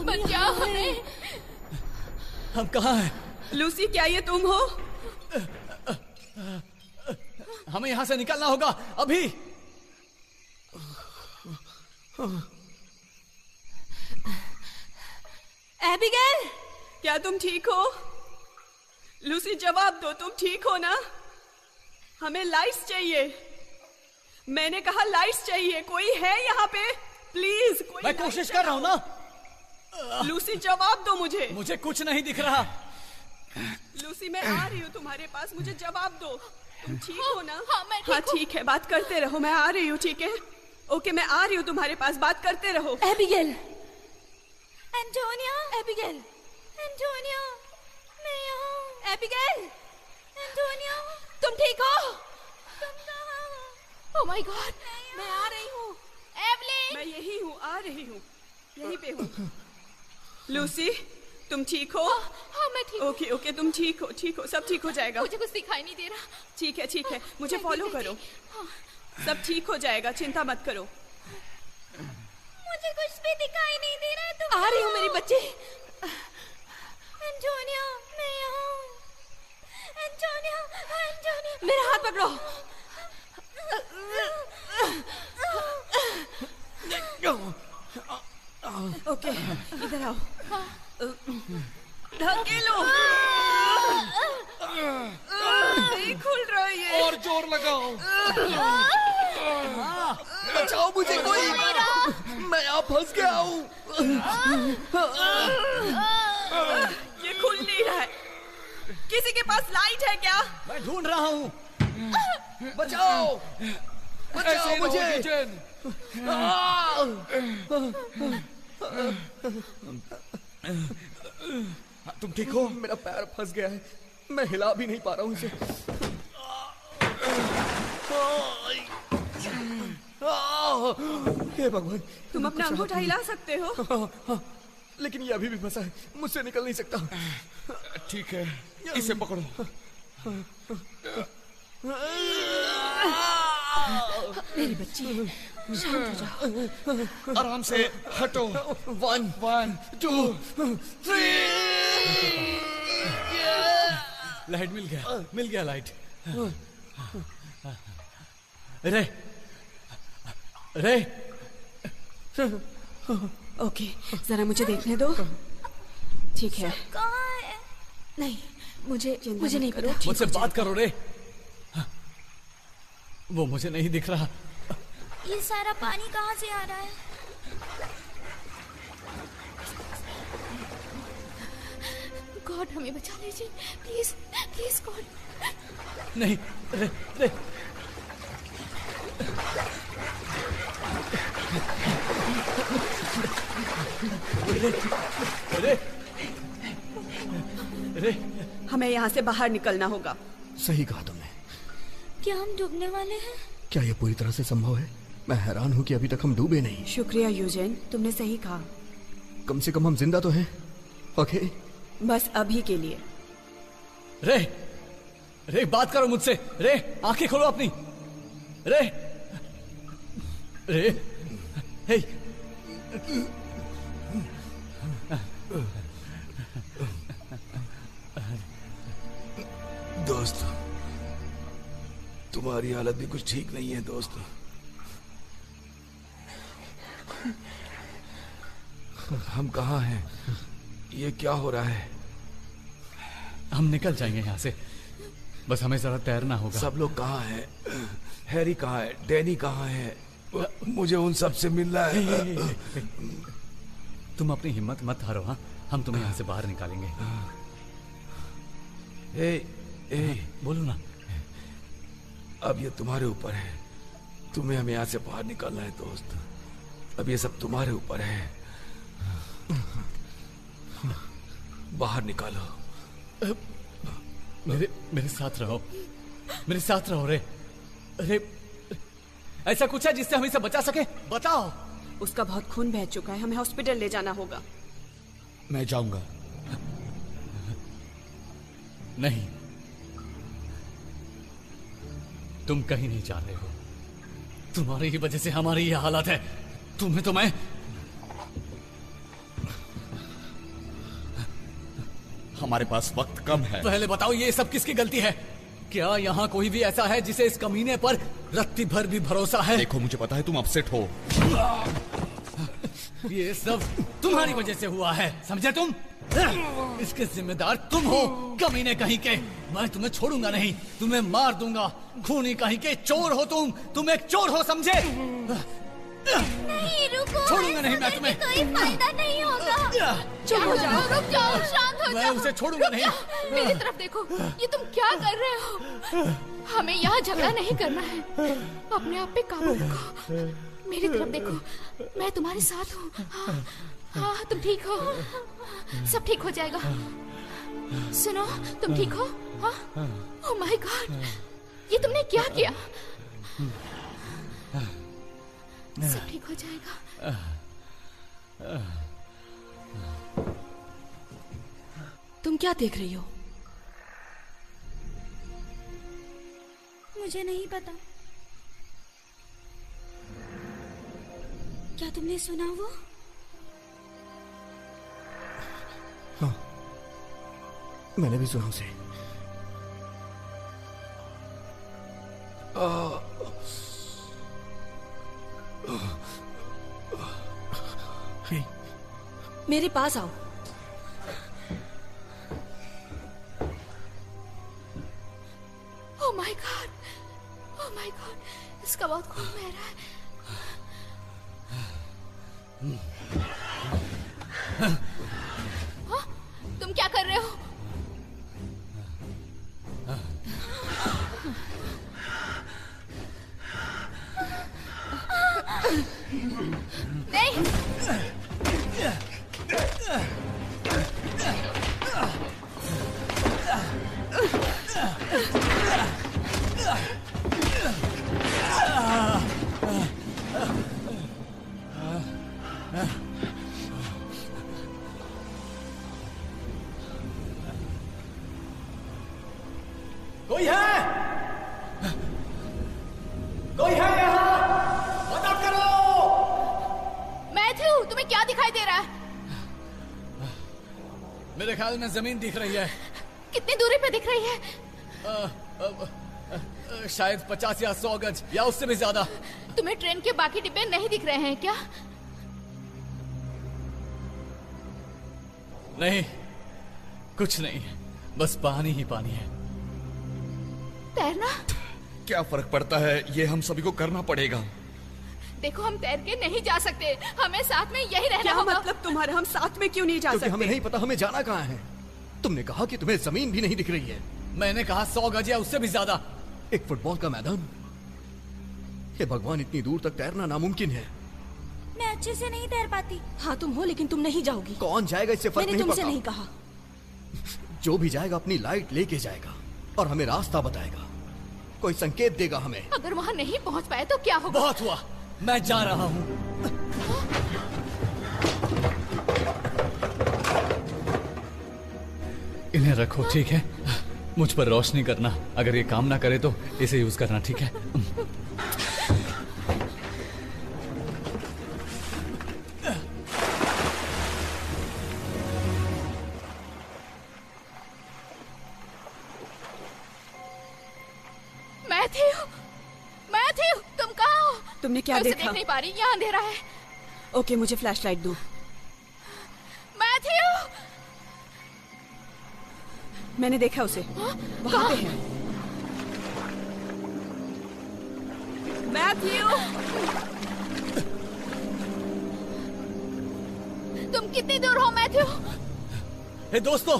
बचाओ हमें। हम कहाँ हैं? लूसी, क्या ये तुम हो? हमें यहाँ से निकलना होगा अभी। एबिगेल, क्या तुम ठीक हो? लूसी, जवाब दो, तुम ठीक हो ना? हमें लाइट्स चाहिए। मैंने कहा लाइट्स चाहिए। कोई है यहाँ पे? प्लीज कोई। मैं कोशिश कर रहा हूँ ना। लूसी, जवाब दो मुझे। मुझे कुछ नहीं दिख रहा। लूसी, मैं आ रही हूँ तुम्हारे पास, मुझे जवाब दो। तुम ठीक हो ना? हाँ, मैं ठीक हूँ। ठीक है, बात करते रहो, मैं आ रही हूँ। ठीक है, ओके, मैं आ रही हूँ तुम्हारे पास, बात करते रहो। एबिगेल, एंटोनिया, एबिगेल, एंटोनिया, मैं यहाँ। एबिगेल, एंटोनिया, तुम ठीक हो? तुम कहाँ हो? ओह माय गॉड, मैं आ रही हूँ। एवलिन, मैं यही हूँ, आ रही हूँ, यहीं पे हूँ। लूसी, तुम ठीक हो? हाँ, मैं ठीक हूँ। ओके ओके, तुम ठीक हो, ठीक हो, सब ठीक हो जाएगा। मुझे कुछ दिखाई नहीं दे रहा। ठीक है ठीक है, मुझे फॉलो करो, सब ठीक हो जाएगा, चिंता मत करो। मुझे कुछ भी दिखाई नहीं दे रहा है। तुम आ रही हूँ मेरी बच्ची। एंटोनिया, मैं यहाँ हूँ। एंटोनिया, एंटोनिया, मेरा हाथ पकड़ो। ओके, इधर आओ। ढकेलो। नहीं खुल रहा है ये। और जोर लगाओ। बचाओ मुझे कोई, मैं यहाँ फंस गया हूँ। ये खुल नहीं रहा है। किसी के पास लाइट है क्या? मैं ढूंढ रहा हूँ। बचाओ, बचाओ मुझे। तुम ठीक हो? मेरा पैर फंस गया है, मैं हिला भी नहीं पा रहा हूँ इसे। हे भगवान, तुम अपना अंगूठा हिला सकते हो? लेकिन ये अभी भी फंसा है, मुझसे निकल नहीं सकता। ठीक है, इसे पकड़ो। मेरी बच्ची, शांत हो जाओ। आराम से हटो। 1 1 2 3। लाइट मिल गया लाइट। रे रे, ओके, जरा मुझे देखने दो। ठीक है। कहाँ है? नहीं, मुझे नहीं पता। मुझसे बात करो रे। वो मुझे नहीं दिख रहा। ये सारा पानी कहाँ से आ रहा है? गॉड, हमें बचा लीजिए, प्लीज प्लीज गॉड। नहीं, रे रे, रे रे, हमें यहाँ से बाहर निकलना होगा। सही कहा तुमने। क्या हम डूबने वाले हैं? क्या ये पूरी तरह से संभव है? मैं हैरान हूँ कि अभी तक हम डूबे नहीं। शुक्रिया यूजेन, तुमने सही कहा। कम से कम हम जिंदा तो हैं। ओके, बस अभी के लिए। रे रे, बात करो मुझसे। रे, आंखें खोलो अपनी। रे रे हे दोस्त, तुम्हारी हालत भी कुछ ठीक नहीं है दोस्त। हम कहाँ हैं? ये क्या हो रहा है? हम निकल जाएंगे यहाँ से, बस हमें जरा तैरना होगा। सब लोग कहाँ हैं? हैरी कहाँ है? डैनी कहाँ है? मुझे उन सब से मिलना है। तुम अपनी हिम्मत मत हारो। हाँ, हम तुम्हें यहाँ से बाहर निकालेंगे। बोलो ना। अब ये तुम्हारे ऊपर है, तुम्हें हमें यहाँ से बाहर निकालना है दोस्त। अब ये सब तुम्हारे ऊपर है, बाहर निकालो। मेरे साथ रहो, मेरे साथ रहो रे। अरे ऐसा कुछ है जिससे हम इसे बचा सके? बताओ। उसका बहुत खून बह चुका है, हमें हॉस्पिटल ले जाना होगा। मैं जाऊंगा। नहीं, तुम कहीं नहीं जा रहे हो। तुम्हारी ही वजह से हमारी ये हालत है। तुम्हें तो मैं हमारे पास वक्त कम है। पहले बताओ ये सब किसकी गलती है? क्या यहाँ कोई भी ऐसा है जिसे इस कमीने पर रत्ती भर भी भरोसा है? देखो, मुझे पता है तुम अपसेट हो। ये सब तुम्हारी वजह से हुआ है, समझे तुम? इसके जिम्मेदार तुम हो, कमीने कहीं के। मैं तुम्हें छोड़ूंगा नहीं, तुम्हें मार दूंगा। खूनी कहीं के चोर हो तुम एक चोर हो, समझे? नहीं, रुको। छोड़ूंगा नहीं मैं तुम्हें। कोई फायदा नहीं होगा। चुप हो जाओ। रुक जाओ, शांत हो जाओ। मैं उसे छोड़ूंगा नहीं। मेरी तरफ देखो, ये तुम क्या कर रहे हो? हमें यहाँ झगड़ा नहीं करना है, अपने आप पे काबू रखो। मेरी तरफ देखो, मैं तुम्हारे साथ हूँ। हाँ, हाँ, तुम ठीक हो, सब ठीक हो जाएगा। सुनो, तुम ठीक हो? हाँ? ओह माय गॉड, ये तुमने क्या किया? सब ठीक हो जाएगा। तुम क्या देख रही हो? मुझे नहीं पता। क्या तुमने सुना वो? हाँ, मैंने भी सुना उसे। मेरे पास आओ। Oh my God, oh my God, इसका बहुत खून बह रहा है। हाँ? तुम क्या कर रहे हो? नहीं। कोई है? कोई है यहाँ? मदद करो! मैथ्यू, तुम्हें क्या दिखाई दे रहा है? मेरे ख्याल में जमीन दिख रही है। कितनी दूरी पे दिख रही है? शायद 50 या 100 गज या उससे भी ज्यादा। तुम्हें ट्रेन के बाकी डिब्बे नहीं दिख रहे हैं क्या? नहीं, कुछ नहीं, बस पानी ही पानी है। तैरना? क्या फर्क पड़ता है, ये हम सभी को करना पड़ेगा। देखो, हम तैर के नहीं जा सकते, हमें साथ में यही रहना क्या होगा। मतलब तुम्हारा? हम साथ में क्यों नहीं जा क्योंकि सकते? हमें नहीं पता हमें जाना कहाँ है। तुमने कहा कि तुम्हें जमीन भी नहीं दिख रही है। मैंने कहा 100 गज या उससे भी ज्यादा। एक फुटबॉल का मैदान। हे भगवान, इतनी दूर तक तैरना नामुमकिन है। मैं अच्छे से नहीं तैर पाती। हाँ, तुम हो, लेकिन तुम नहीं जाओगी। कौन जाएगा इससे फर्क मैंने नहीं तुमसे पड़ता। नहीं कहा। जो भी जाएगा अपनी लाइट लेके जाएगा और हमें रास्ता बताएगा, कोई संकेत देगा हमें। अगर वहाँ नहीं पहुँच पाए तो क्या होगा? बहुत हुआ, मैं जा रहा हूँ। इन्हें रखो, ठीक है? मुझ पर रोशनी करना, अगर ये काम ना करे तो इसे यूज करना, ठीक है? तुमने क्या मैं उसे देखा? देख नहीं पा रही, यहाँ अंधेरा है। ओके, मुझे फ्लैशलाइट दो। मैथ्यू! मैंने देखा उसे, वहाँ पे है। मैथ्यू! तुम कितनी दूर हो मैथ्यू? हे दोस्तों,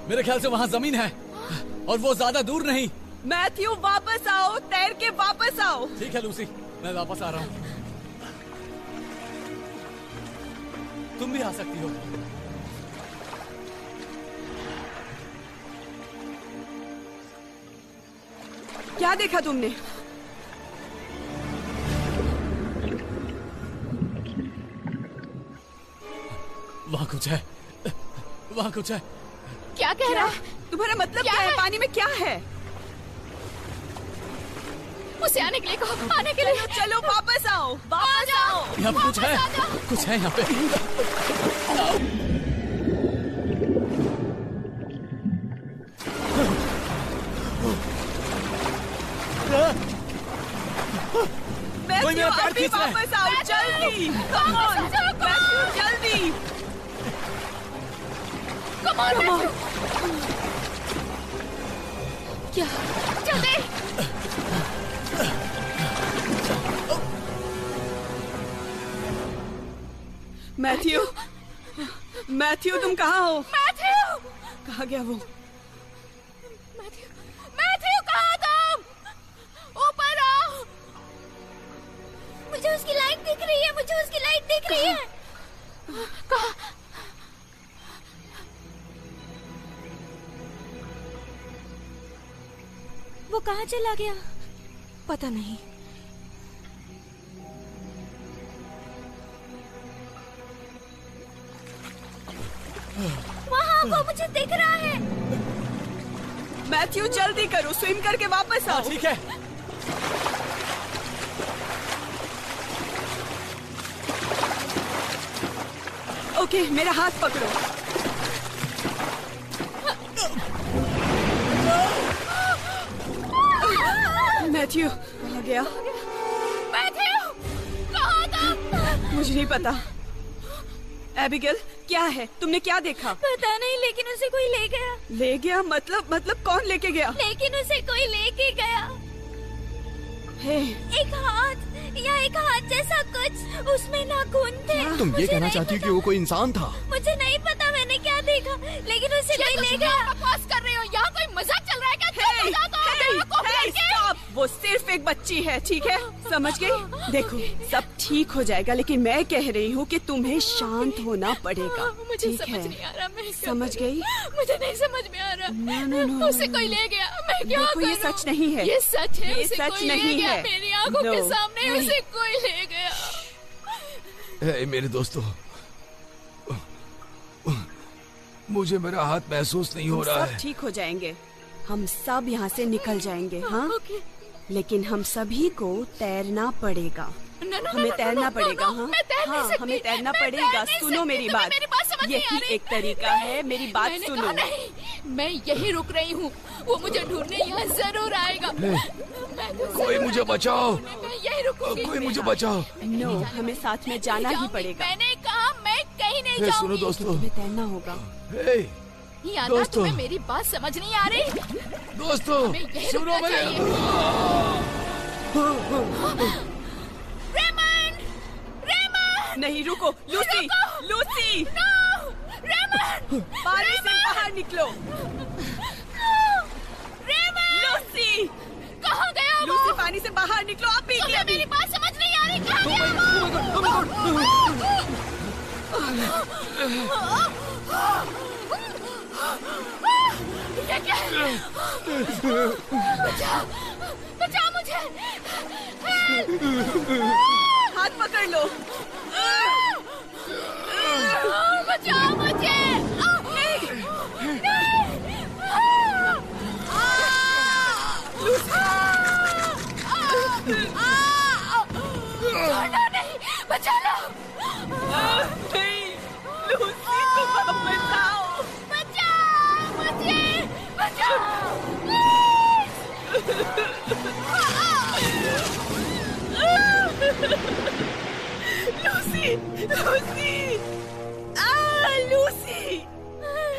मेरे ख्याल से वहाँ जमीन है और वो ज्यादा दूर नहीं। मैथ्यू वापस आओ, तैर के वापस आओ। ठीक है लूसी, मैं वापस आ रहा हूँ। तुम भी आ सकती हो। क्या देखा तुमने? वहाँ कुछ है, वहाँ कुछ है। क्या कह रहा है? तुम्हारा मतलब क्या है? पानी में क्या है? उसे आने के लिए कहो, आने के लिए। चलो वापस आओ, वापस आओ। यहाँ पे कुछ है, कुछ है यहाँ पे। मैथ्यू, अभी वापस आओ, जल्दी। कम ऑन, मैथ्यू, जल्दी। Come on. क्या? जल्दी। मैथ्यू, मैथ्यू, तुम कहाँ हो? मैथ्यू! कहाँ गया वो? मैथ्यू, मैथ्यू कहाँ तुम? ऊपर आओ। मुझे उसकी लाइट दिख रही है, मुझे उसकी लाइट दिख रही है। कहाँ? वो कहाँ चला गया? पता नहीं। वहाँ वो मुझे दिख रहा है। मैथ्यू, जल्दी करो, स्विम करके वापस आओ। ठीक है। ओके, मेरा हाथ पकड़ो। मैथ्यू कहाँ गया? मैथ्यू, कहाँ तुम? मुझे नहीं पता। एबिगेल, क्या है? तुमने क्या देखा? पता नहीं, लेकिन उसे कोई ले गया। ले गया? मतलब कौन लेके गया? लेकिन उसे कोई लेके गया। हे, एक हाथ या एक हाथ जैसा कुछ, उसमें नाखून थे। तुम ये कहना चाहती हो कि वो कोई इंसान था? मुझे नहीं पता मैंने क्या देखा, लेकिन उसे कोई ले गया। बकवास कर रहे हो, यहाँ कोई मजाक चल रहा है क्या? स्टॉप! वो सिर्फ एक बच्ची है, ठीक है? समझ गई? देखो, सब ठीक हो जाएगा, लेकिन मैं कह रही हूँ कि तुम्हें शांत होना पड़ेगा। मुझे ठीक समझ है? नहीं आ रहा, मैं समझ गई? मुझे नहीं समझ में आ रहा। नो, उसे कोई ले गया, मैं क्या देखो, ये करूं? सच नहीं है। ये सच है, ये उसे सच कोई ले नहीं गया, है। मेरी आंखों के No, सामने नहीं। उसे कोई ले गया। मेरे दोस्तों, मुझे मेरा हाथ महसूस नहीं हो रहा सब है। ठीक हो जाएंगे, हम सब यहाँ से निकल जाएंगे। हाँ, लेकिन हम सभी को तैरना पड़ेगा। हमें तैरना पड़ेगा। हाँ, हाँ, हमें तैरना पड़ेगा। सुनो मेरी बात, यही एक तरीका है। मेरी बात मैंने सुनो। कहा नहीं, मैं यही रुक रही हूँ। वो मुझे ढूंढने यहाँ जरूर आएगा। कोई मुझे बचाओ, यही रुकूंगी। कोई मुझे बचाओ। नो, हमें साथ में जाना ही पड़ेगा। मैंने कहा मैं कहीं नहीं जाऊंगी। सुनो दोस्तों, तुम्हें तैरना होगा। याना, दोस्तों। तुम्हें मेरी बात समझ नहीं आ रही? दोस्तों, सुनो मेरे। रेमंड! रेमंड! नहीं, रुको। Lucy, Lucy, no! रेमंड! पानी से बाहर निकलो। रेमंड! लूसी, कहाँ गया वो? लूसी, पानी से बाहर निकलो। आप पीछे तुम्हें मेरी बात समझ नहीं आ रही? कहाँ गया ये क्या है? बचा मुझे। हाथ पकड़ लो। बचाओ मुझे। छोड़ना नहीं, बचा लो। नहीं, लूसी को बचाओ। बचाओ मुझे, बचाओ। प्लीज। Lucy, Lucy, Lucy.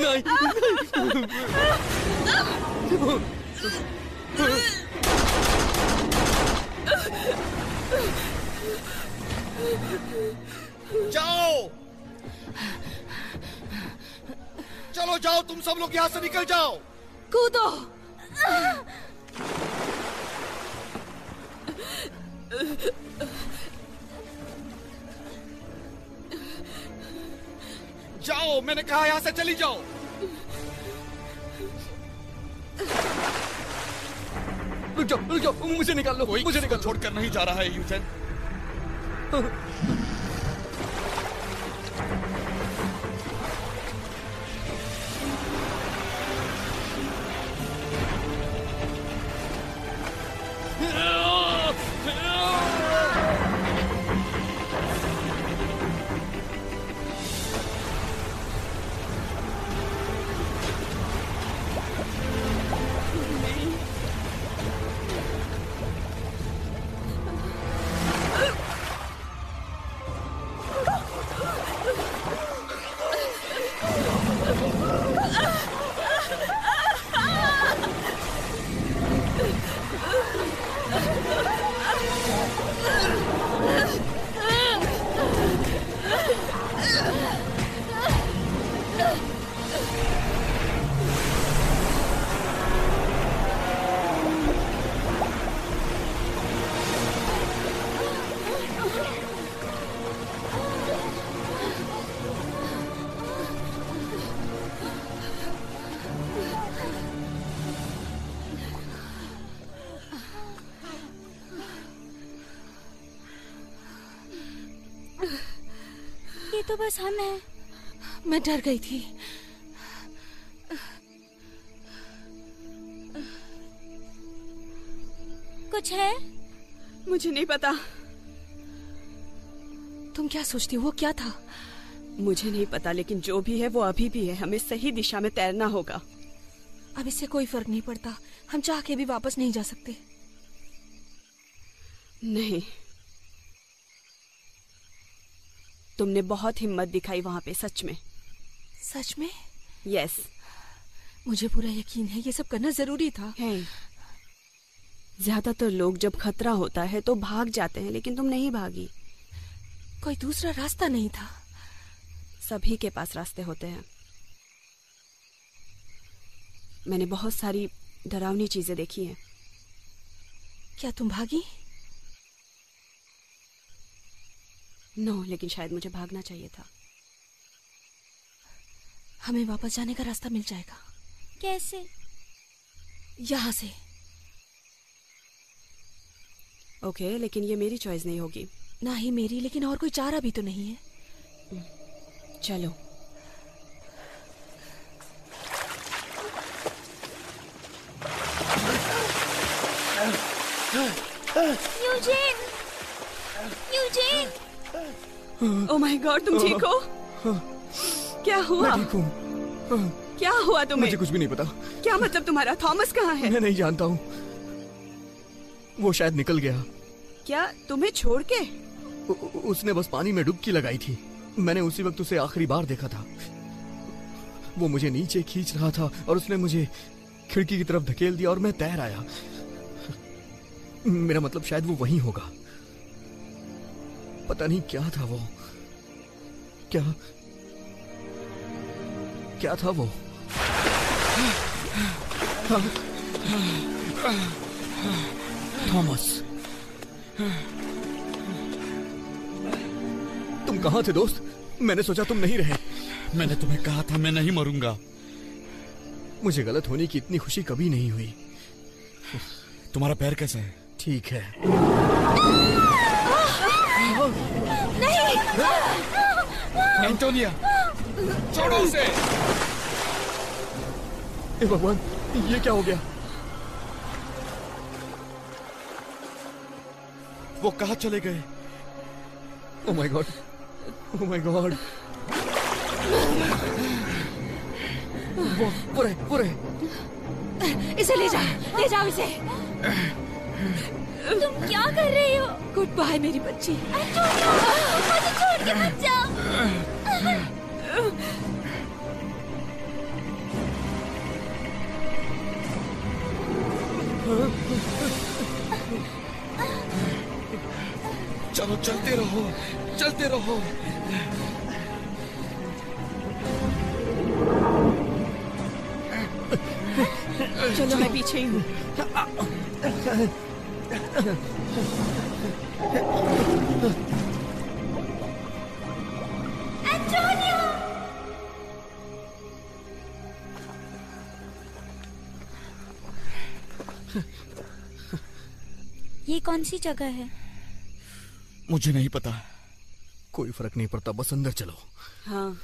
नहीं, जाओ, चलो जाओ, तुम सब लोग यहाँ से निकल जाओ। कूदो। जाओ, मैंने कहा यहाँ से चली जाओ। रुक जाओ, मुझे निकाल लो, मुझे निकाल। छोड़कर नहीं जा रहा है यूजेन। ये तो बस हम हैं। मैं डर गई थी। कुछ है? मुझे नहीं पता। तुम क्या सोचती हो? वो क्या था? मुझे नहीं पता, लेकिन जो भी है वो अभी भी है। हमें सही दिशा में तैरना होगा। अब इससे कोई फर्क नहीं पड़ता। हम चाह के भी वापस नहीं जा सकते। नहीं, तुमने बहुत हिम्मत दिखाई वहां पे, सच में। सच में? यस। मुझे पूरा यकीन है ये सब करना जरूरी था। है। ज्यादातर लोग जब खतरा होता है तो भाग जाते हैं, लेकिन तुम नहीं भागी। कोई दूसरा रास्ता नहीं था। सभी के पास रास्ते होते हैं। मैंने बहुत सारी डरावनी चीजें देखी हैं। क्या तुम भागी? नो, लेकिन शायद मुझे भागना चाहिए था। हमें वापस जाने का रास्ता मिल जाएगा। कैसे? यहाँ से। ओके, लेकिन ये मेरी चॉइस नहीं होगी। ना ही मेरी, लेकिन और कोई चारा भी तो नहीं है। चलो। यूजेन! यूजेन! ओह माय गॉड, तुम ठीक हो? क्या हुआ? मैं ठीक हूँ। क्या हुआ तुम्हें? मुझे कुछ भी नहीं पता। क्या मतलब तुम्हारा? थॉमस कहाँ है? मैं नहीं जानता हूँ। वो शायद निकल गया। क्या तुम्हें छोड़ के? उसने बस पानी में डुबकी लगाई थी। मैंने उसी वक्त उसे आखिरी बार देखा था। वो मुझे नीचे खींच रहा था और उसने मुझे खिड़की की तरफ धकेल दिया और मैं तैर आया। मेरा मतलब शायद वो वहीं होगा। पता नहीं क्या था वो। क्या था वो? थॉमस, तुम कहाँ थे दोस्त? मैंने सोचा तुम नहीं रहे। मैंने तुम्हें कहा था मैं नहीं मरूंगा। मुझे गलत होने की इतनी खुशी कभी नहीं हुई। तुम्हारा पैर कैसा है? ठीक है। नहीं! एंटोनिया, छोड़ो उसे! हे भगवान, ये क्या हो गया? वो कहाँ चले गए? Oh my God, oh my God! वो रहे। इसे ले जाओ इसे। तुम क्या कर रही हो? गुड बाय मेरी बच्ची। एंटोनियो, मुझे छोड़ के मत जाओ। चलो चलते रहो, चलते रहो। चलो मैं पीछे ही हूँ। एंटोनियो! ये कौन सी जगह है? मुझे नहीं पता। कोई फर्क नहीं पड़ता, बस अंदर चलो। हाँ।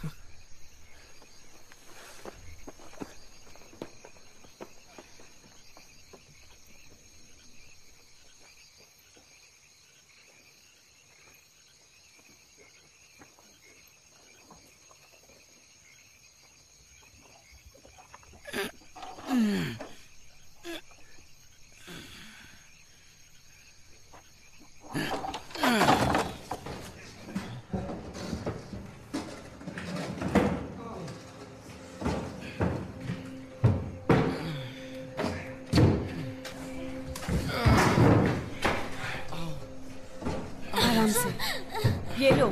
आराम से, ये लो।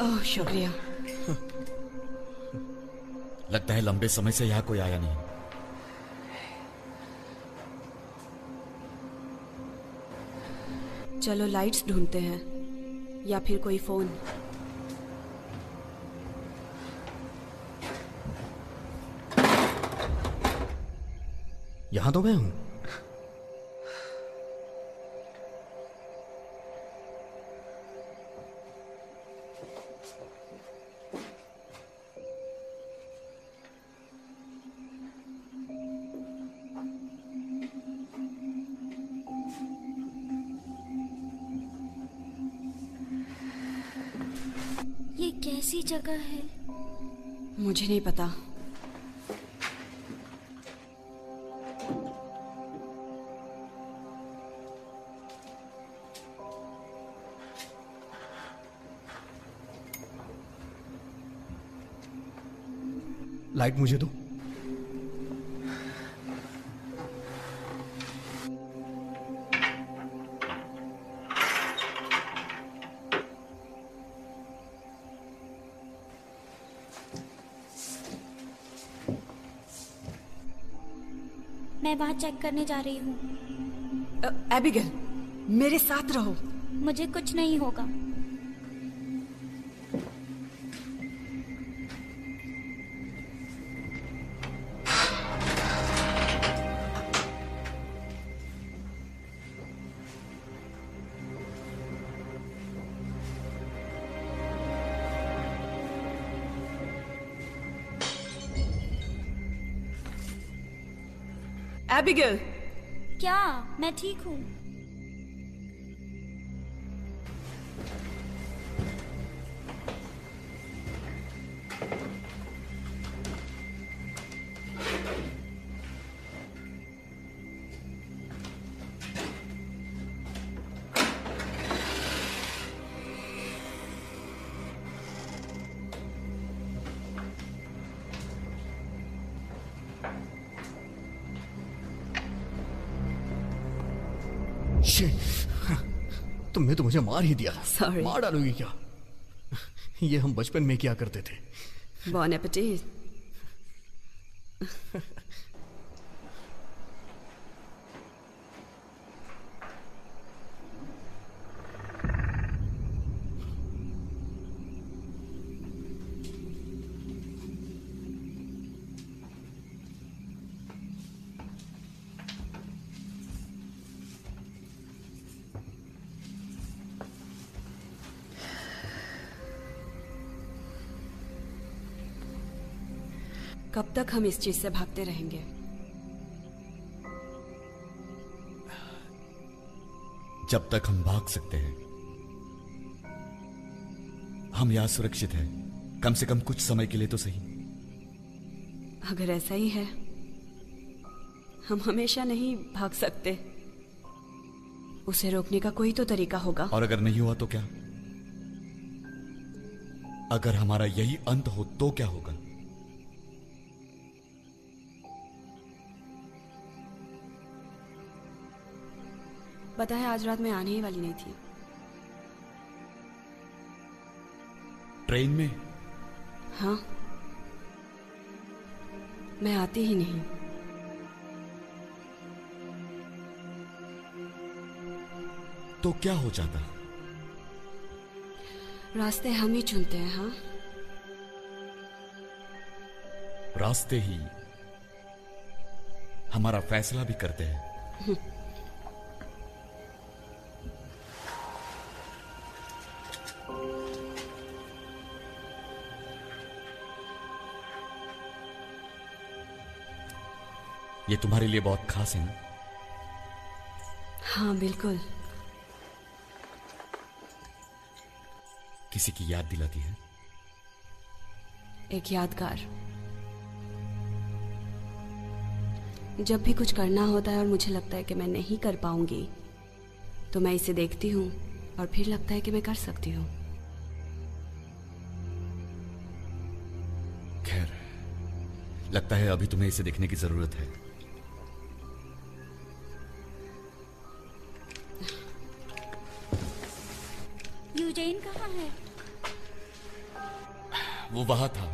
ओह शुक्रिया। लगता है लंबे समय से यहाँ कोई आया नहीं। चलो लाइट्स ढूंढते हैं, या फिर कोई फोन। यहां तो मैं हूं। ये कैसी जगह है? मुझे नहीं पता। लाइट मुझे दो। मैं वहाँ चेक करने जा रही हूँ। एबिगेल, मेरे साथ रहो। मुझे कुछ नहीं होगा। एबिगेल, क्या? मैं ठीक हूँ। तुमने तो मुझे मार ही दिया। Sorry. मार डालोगी क्या? ये हम बचपन में क्या करते थे। Bon appetit. कब तक हम इस चीज से भागते रहेंगे? जब तक हम भाग सकते हैं। हम यहां सुरक्षित हैं, कम से कम कुछ समय के लिए तो सही। अगर ऐसा ही है, हम हमेशा नहीं भाग सकते। उसे रोकने का कोई तो तरीका होगा। और अगर नहीं हुआ तो क्या? अगर हमारा यही अंत हो तो क्या होगा? पता है, आज रात मैं आने ही वाली नहीं थी। ट्रेन में? हाँ, मैं आती ही नहीं। तो क्या हो जाता? रास्ते हम ही चुनते हैं। हाँ, रास्ते ही हमारा फैसला भी करते हैं। ये तुम्हारे लिए बहुत खास है ना? हाँ बिल्कुल। किसी की याद दिलाती है? एक यादगार। जब भी कुछ करना होता है और मुझे लगता है कि मैं नहीं कर पाऊंगी, तो मैं इसे देखती हूँ और फिर लगता है कि मैं कर सकती हूँ। खैर, लगता है अभी तुम्हें इसे देखने की जरूरत है। यूजेन कहाँ है? वो वहां था।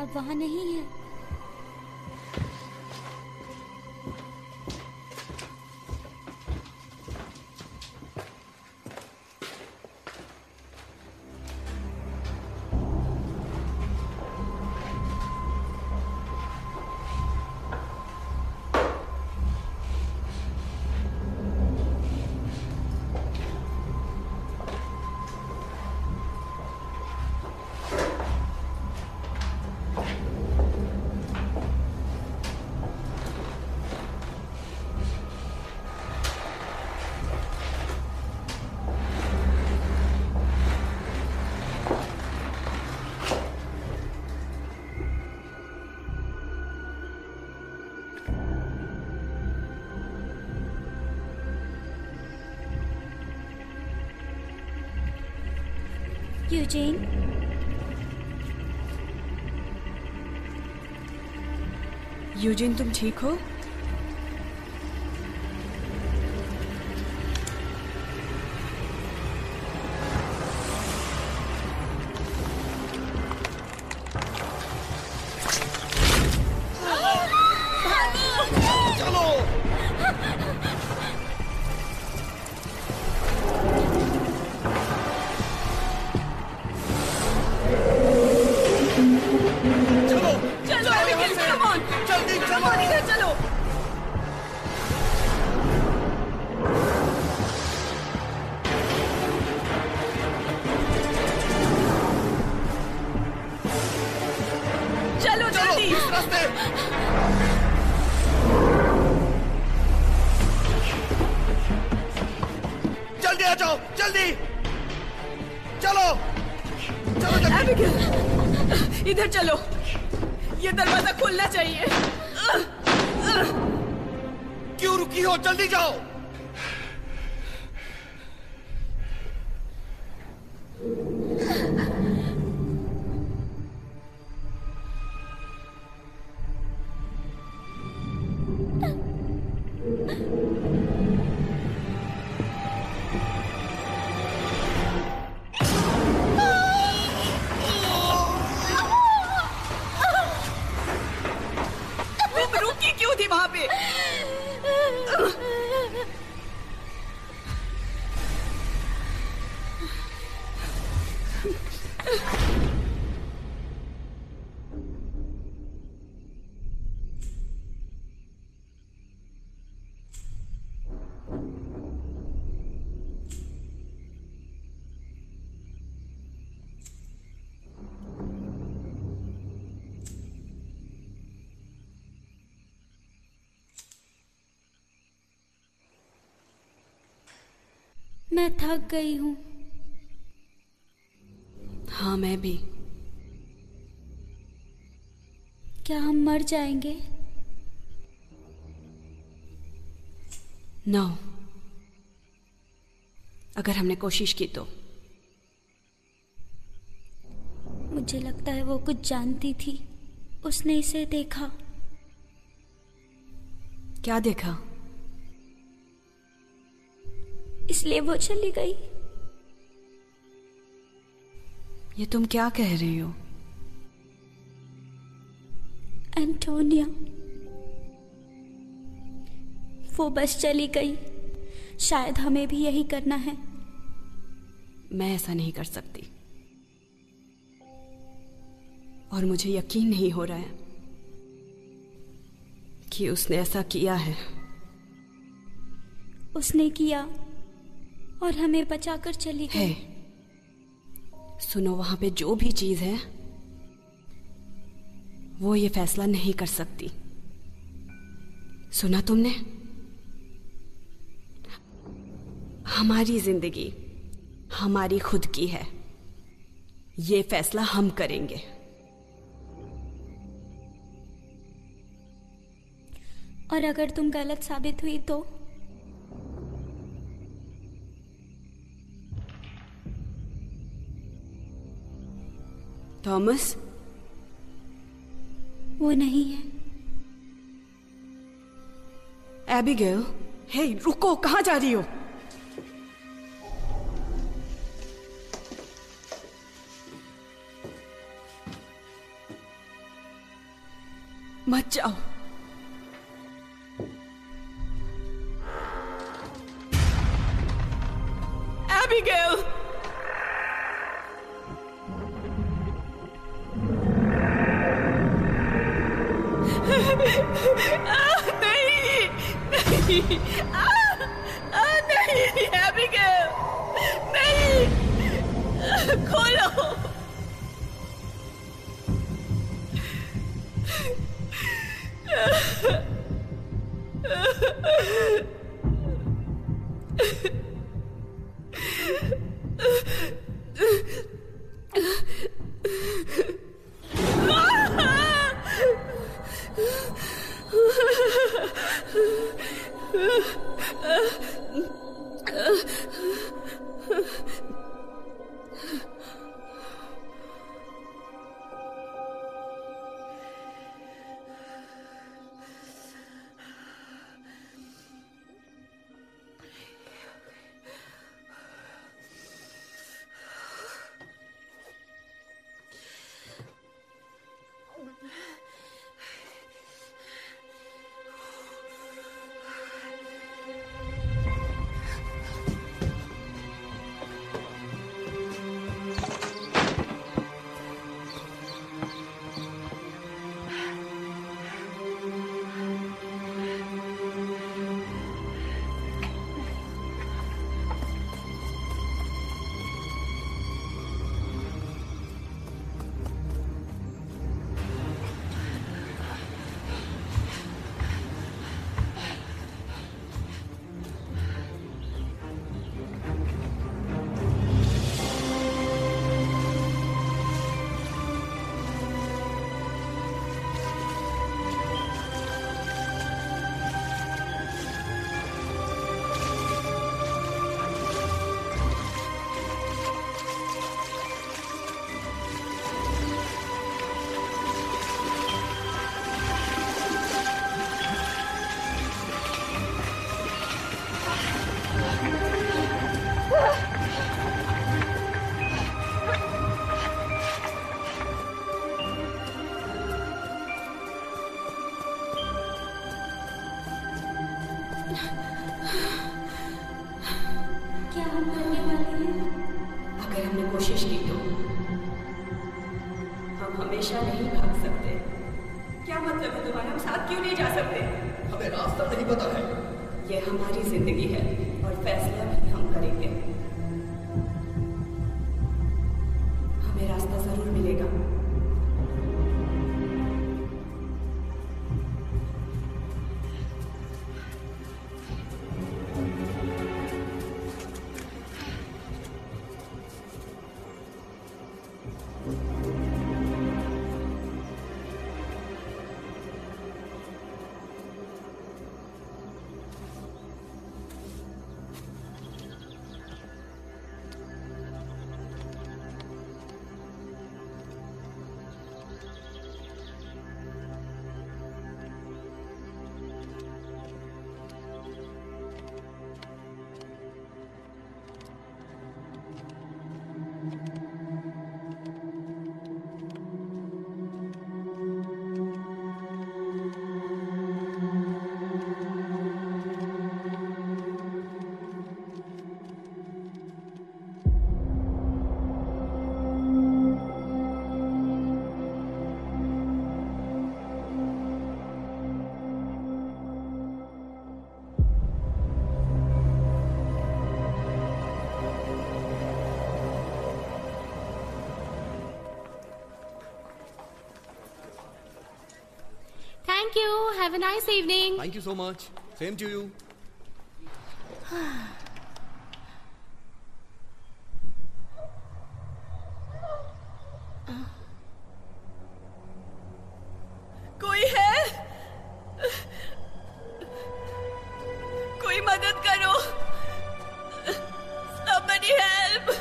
अब वहां नहीं है। यूजेन, यूजिन, तुम ठीक हो? इधर चलो, ये दरवाजा खुलना चाहिए। क्यों रुकी हो? जल्दी जाओ। मैं थक गई हूँ। हाँ, मैं भी। क्या हम मर जाएंगे? नो, अगर हमने कोशिश की तो। मुझे लगता है वो कुछ जानती थी। उसने इसे देखा। क्या देखा? इसलिए वो चली गई। ये तुम क्या कह रही हो? एंटोनिया, वो बस चली गई। शायद हमें भी यही करना है। मैं ऐसा नहीं कर सकती, और मुझे यकीन नहीं हो रहा है कि उसने ऐसा किया है। उसने किया और हमें बचाकर चली गई। सुनो, वहां पे जो भी चीज है वो ये फैसला नहीं कर सकती। सुना तुमने? हमारी जिंदगी हमारी खुद की है। ये फैसला हम करेंगे। और अगर तुम गलत साबित हुई तो? थॉमस? वो नहीं है। एबिगेल, हे रुको, कहां जा रही हो? मत जाओ। एबिगेल! नहीं, नहीं, नहीं, एबिगेल, नहीं, खोलो। क्या हम करने वाले हैं? अगर हमने कोशिश की तो हम हमेशा नहीं भाग सकते। क्या मतलब है तुम्हारा? हम साथ क्यों नहीं जा सकते? हमें रास्ता नहीं पता है। ये हमारी जिंदगी है और फैसला भी हम करेंगे। हमें रास्ता जरूर मिलेगा। Thank you, have a nice evening. Thank you so much, same to you. कोई है? कोई मदद करो। Somebody help!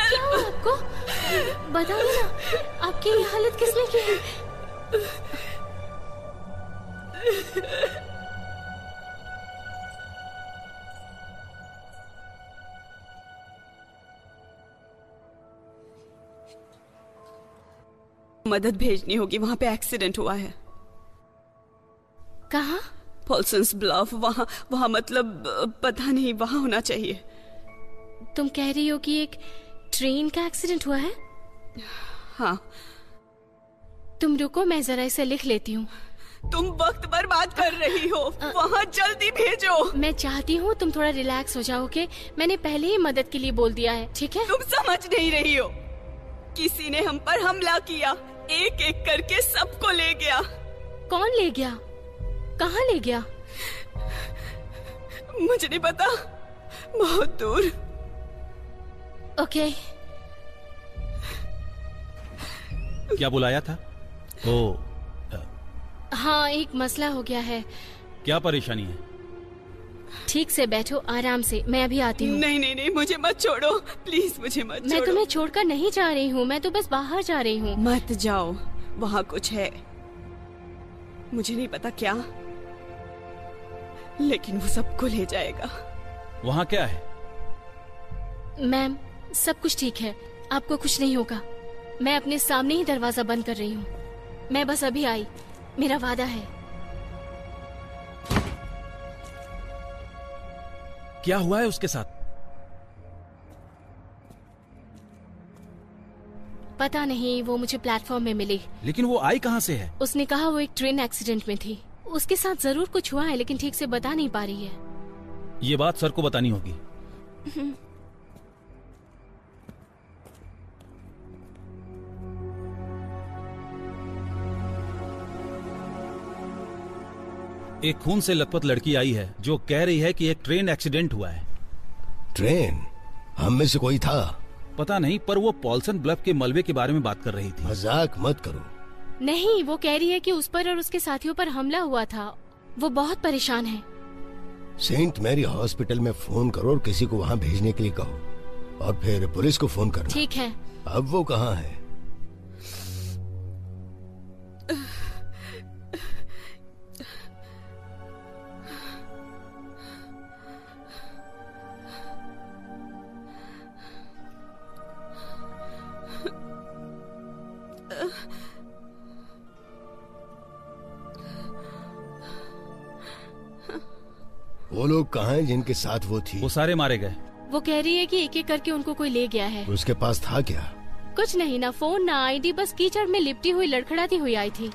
क्या हुआ आपको? बताइए ना, आपकी ये हालत किसने की है? मदद भेजनी होगी, वहां पे एक्सीडेंट हुआ है। कहाँ? पॉल्सन्स ब्लफ, वहाँ मतलब पता नहीं, वहाँ होना चाहिए। तुम कह रही हो कि एक ट्रेन का एक्सीडेंट हुआ है? हाँ। तुम रुको, मैं जरा इसे लिख लेती हूँ। तुम वक्त बर्बाद कर रही हो, वहाँ जल्दी भेजो। मैं चाहती हूँ तुम थोड़ा रिलैक्स हो जाओ, ओके? मैंने पहले ही मदद के लिए बोल दिया है, ठीक है? तुम समझ नहीं रही हो, किसी ने हम पर हमला किया, एक एक करके सबको ले गया। कौन ले गया? कहाँ ले गया? मुझे नहीं पता, बहुत दूर। ओके। क्या बुलाया था? ओ, हाँ, एक मसला हो गया है। क्या परेशानी है? ठीक से बैठो, आराम से, मैं अभी आती हूँ। नहीं नहीं नहीं, मुझे मत छोड़ो, प्लीज मुझे मत छोड़ो। मैं तुम्हें छोड़कर नहीं जा रही हूँ, मैं तो बस बाहर जा रही हूँ। मत जाओ, वहाँ कुछ है, मुझे नहीं पता क्या, लेकिन वो सबको ले जाएगा। वहाँ क्या है? मैम, सब कुछ ठीक है, आपको कुछ नहीं होगा। मैं अपने सामने ही दरवाजा बंद कर रही हूँ। मैं बस अभी आई, मेरा वादा है। क्या हुआ है उसके साथ? पता नहीं, वो मुझे प्लेटफॉर्म में मिली। लेकिन वो आई कहाँ से है? उसने कहा वो एक ट्रेन एक्सीडेंट में थी। उसके साथ जरूर कुछ हुआ है, लेकिन ठीक से बता नहीं पा रही है। ये बात सर को बतानी होगी। एक खून से लथपथ लड़की आई है जो कह रही है कि एक ट्रेन एक्सीडेंट हुआ है। ट्रेन? हम में से कोई था? पता नहीं, पर वो पॉल्सन ब्लफ के मलबे के बारे में बात कर रही थी। मजाक मत करो। नहीं, वो कह रही है कि उस पर और उसके साथियों पर हमला हुआ था। वो बहुत परेशान है। सेंट मैरी हॉस्पिटल में फोन करो और किसी को वहाँ भेजने के लिए कहो, और फिर पुलिस को फोन करना। ठीक है। अब वो कहाँ है? वो लोग कहाँ हैं जिनके साथ वो थी? वो सारे मारे गए। वो कह रही है कि एक एक करके उनको कोई ले गया है। उसके पास था क्या? कुछ नहीं, ना फोन ना आईडी, बस कीचड़ में लिपटी हुई लड़खड़ाती हुई आई थी।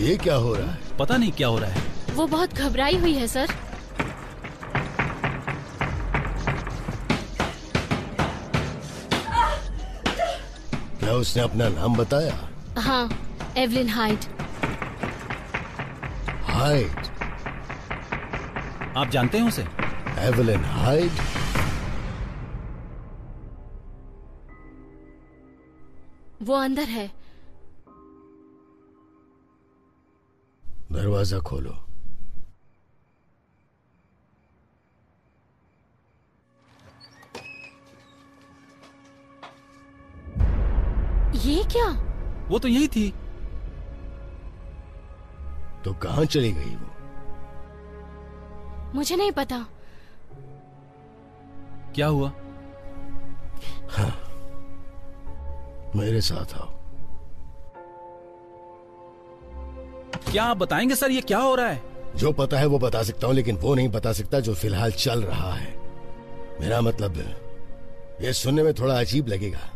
ये क्या हो रहा है? पता नहीं क्या हो रहा है। वो बहुत घबराई हुई है सर। क्या उसने अपना नाम बताया? हाँ, एवलिन हाइड। हाइड? आप जानते हैं उसे? Evelyn hide? वो अंदर है। दरवाजा खोलो। ये क्या? वो तो यही थी। तो कहाँ चली गई वो? मुझे नहीं पता। क्या हुआ? हाँ, मेरे साथ आओ। क्या आप बताएंगे सर, ये क्या हो रहा है? जो पता है वो बता सकता हूँ, लेकिन वो नहीं बता सकता जो फिलहाल चल रहा है। मेरा मतलब ये सुनने में थोड़ा अजीब लगेगा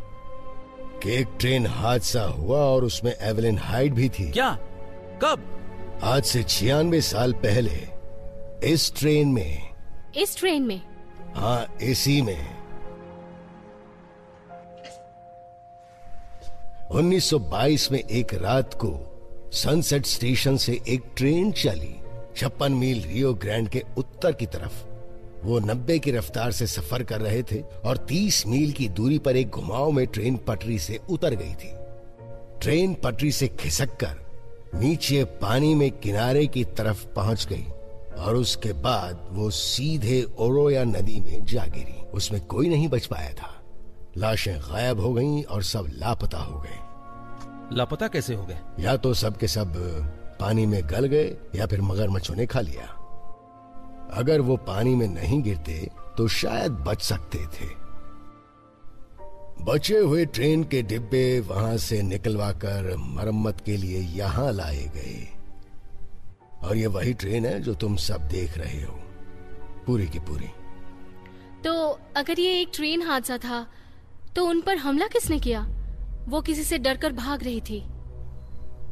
कि एक ट्रेन हादसा हुआ और उसमें एवलिन हाइड भी थी। क्या? कब? आज से 96 साल पहले इस ट्रेन में। इस ट्रेन में? हाँ, इसी में। 1922 में एक रात को सनसेट स्टेशन से एक ट्रेन चली 56 मील रियो ग्रैंड के उत्तर की तरफ। वो 90 की रफ्तार से सफर कर रहे थे और 30 मील की दूरी पर एक घुमाव में ट्रेन पटरी से उतर गई थी। ट्रेन पटरी से खिसककर नीचे पानी में किनारे की तरफ पहुंच गई और उसके बाद वो सीधे ओरोया नदी में जा गिरी। उसमें कोई नहीं बच पाया था। लाशें गायब हो गईं और सब लापता हो गए। लापता कैसे हो गए? या तो सब के सब पानी में गल गए या फिर मगरमच्छों ने खा लिया। अगर वो पानी में नहीं गिरते तो शायद बच सकते थे। बचे हुए ट्रेन के डिब्बे वहां से निकलवाकर मरम्मत के लिए यहां लाए गए और ये वही ट्रेन है जो तुम सब देख रहे हो, पूरी की पूरी। तो अगर ये एक ट्रेन हादसा था तो उन पर हमला किसने किया? वो किसी से डरकर भाग रही थी।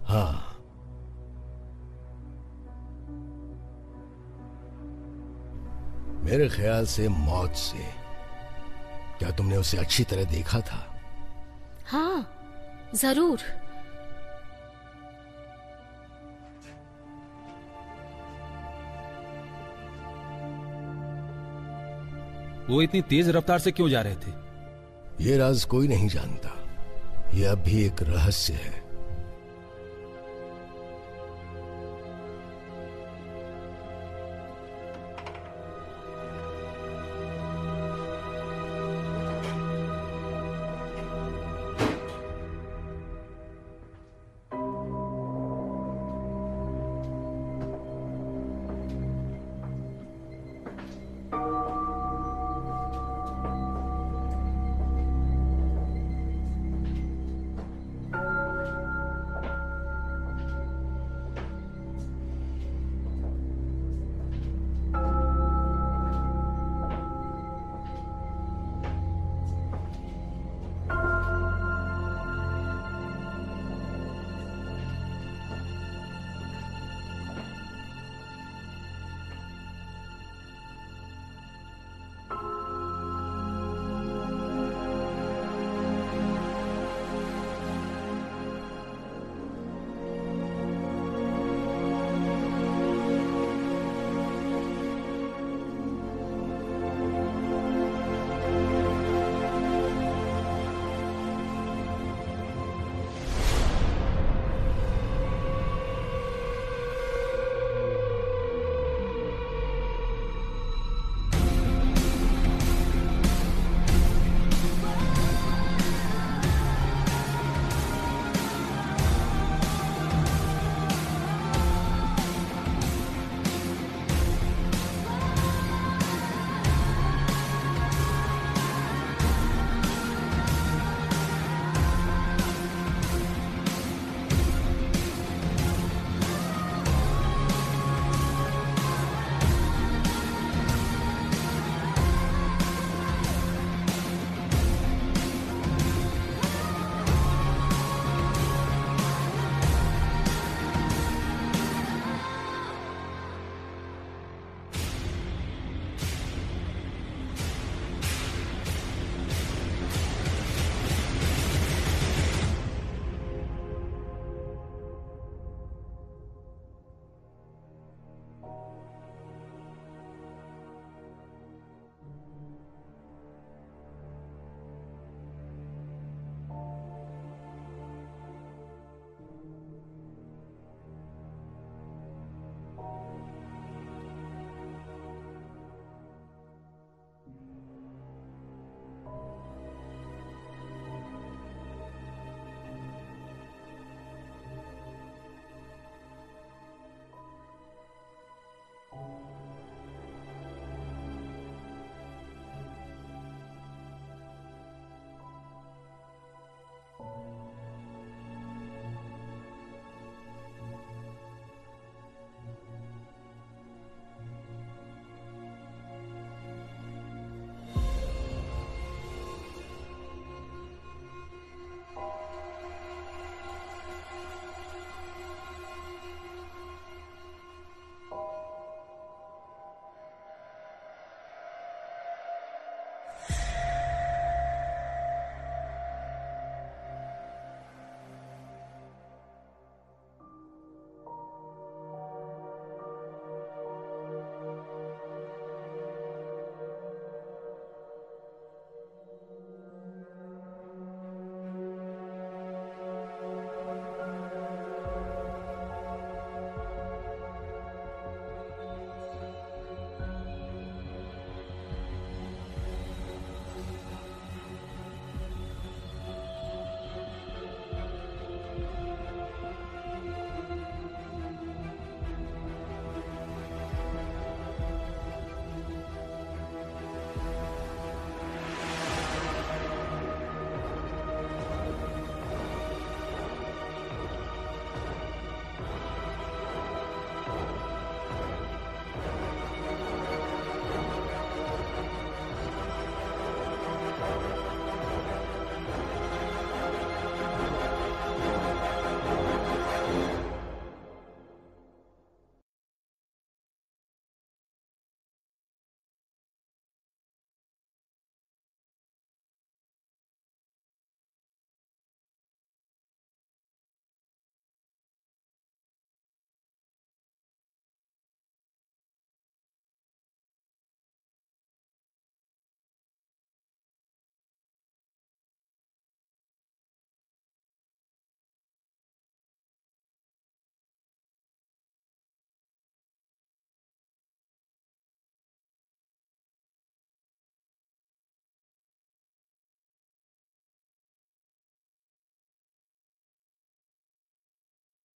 हाँ, मेरे ख्याल से मौत से। क्या तुमने उसे अच्छी तरह देखा था? हाँ, जरूर। वो इतनी तेज रफ्तार से क्यों जा रहे थे? ये राज कोई नहीं जानता। ये अब भी एक रहस्य है।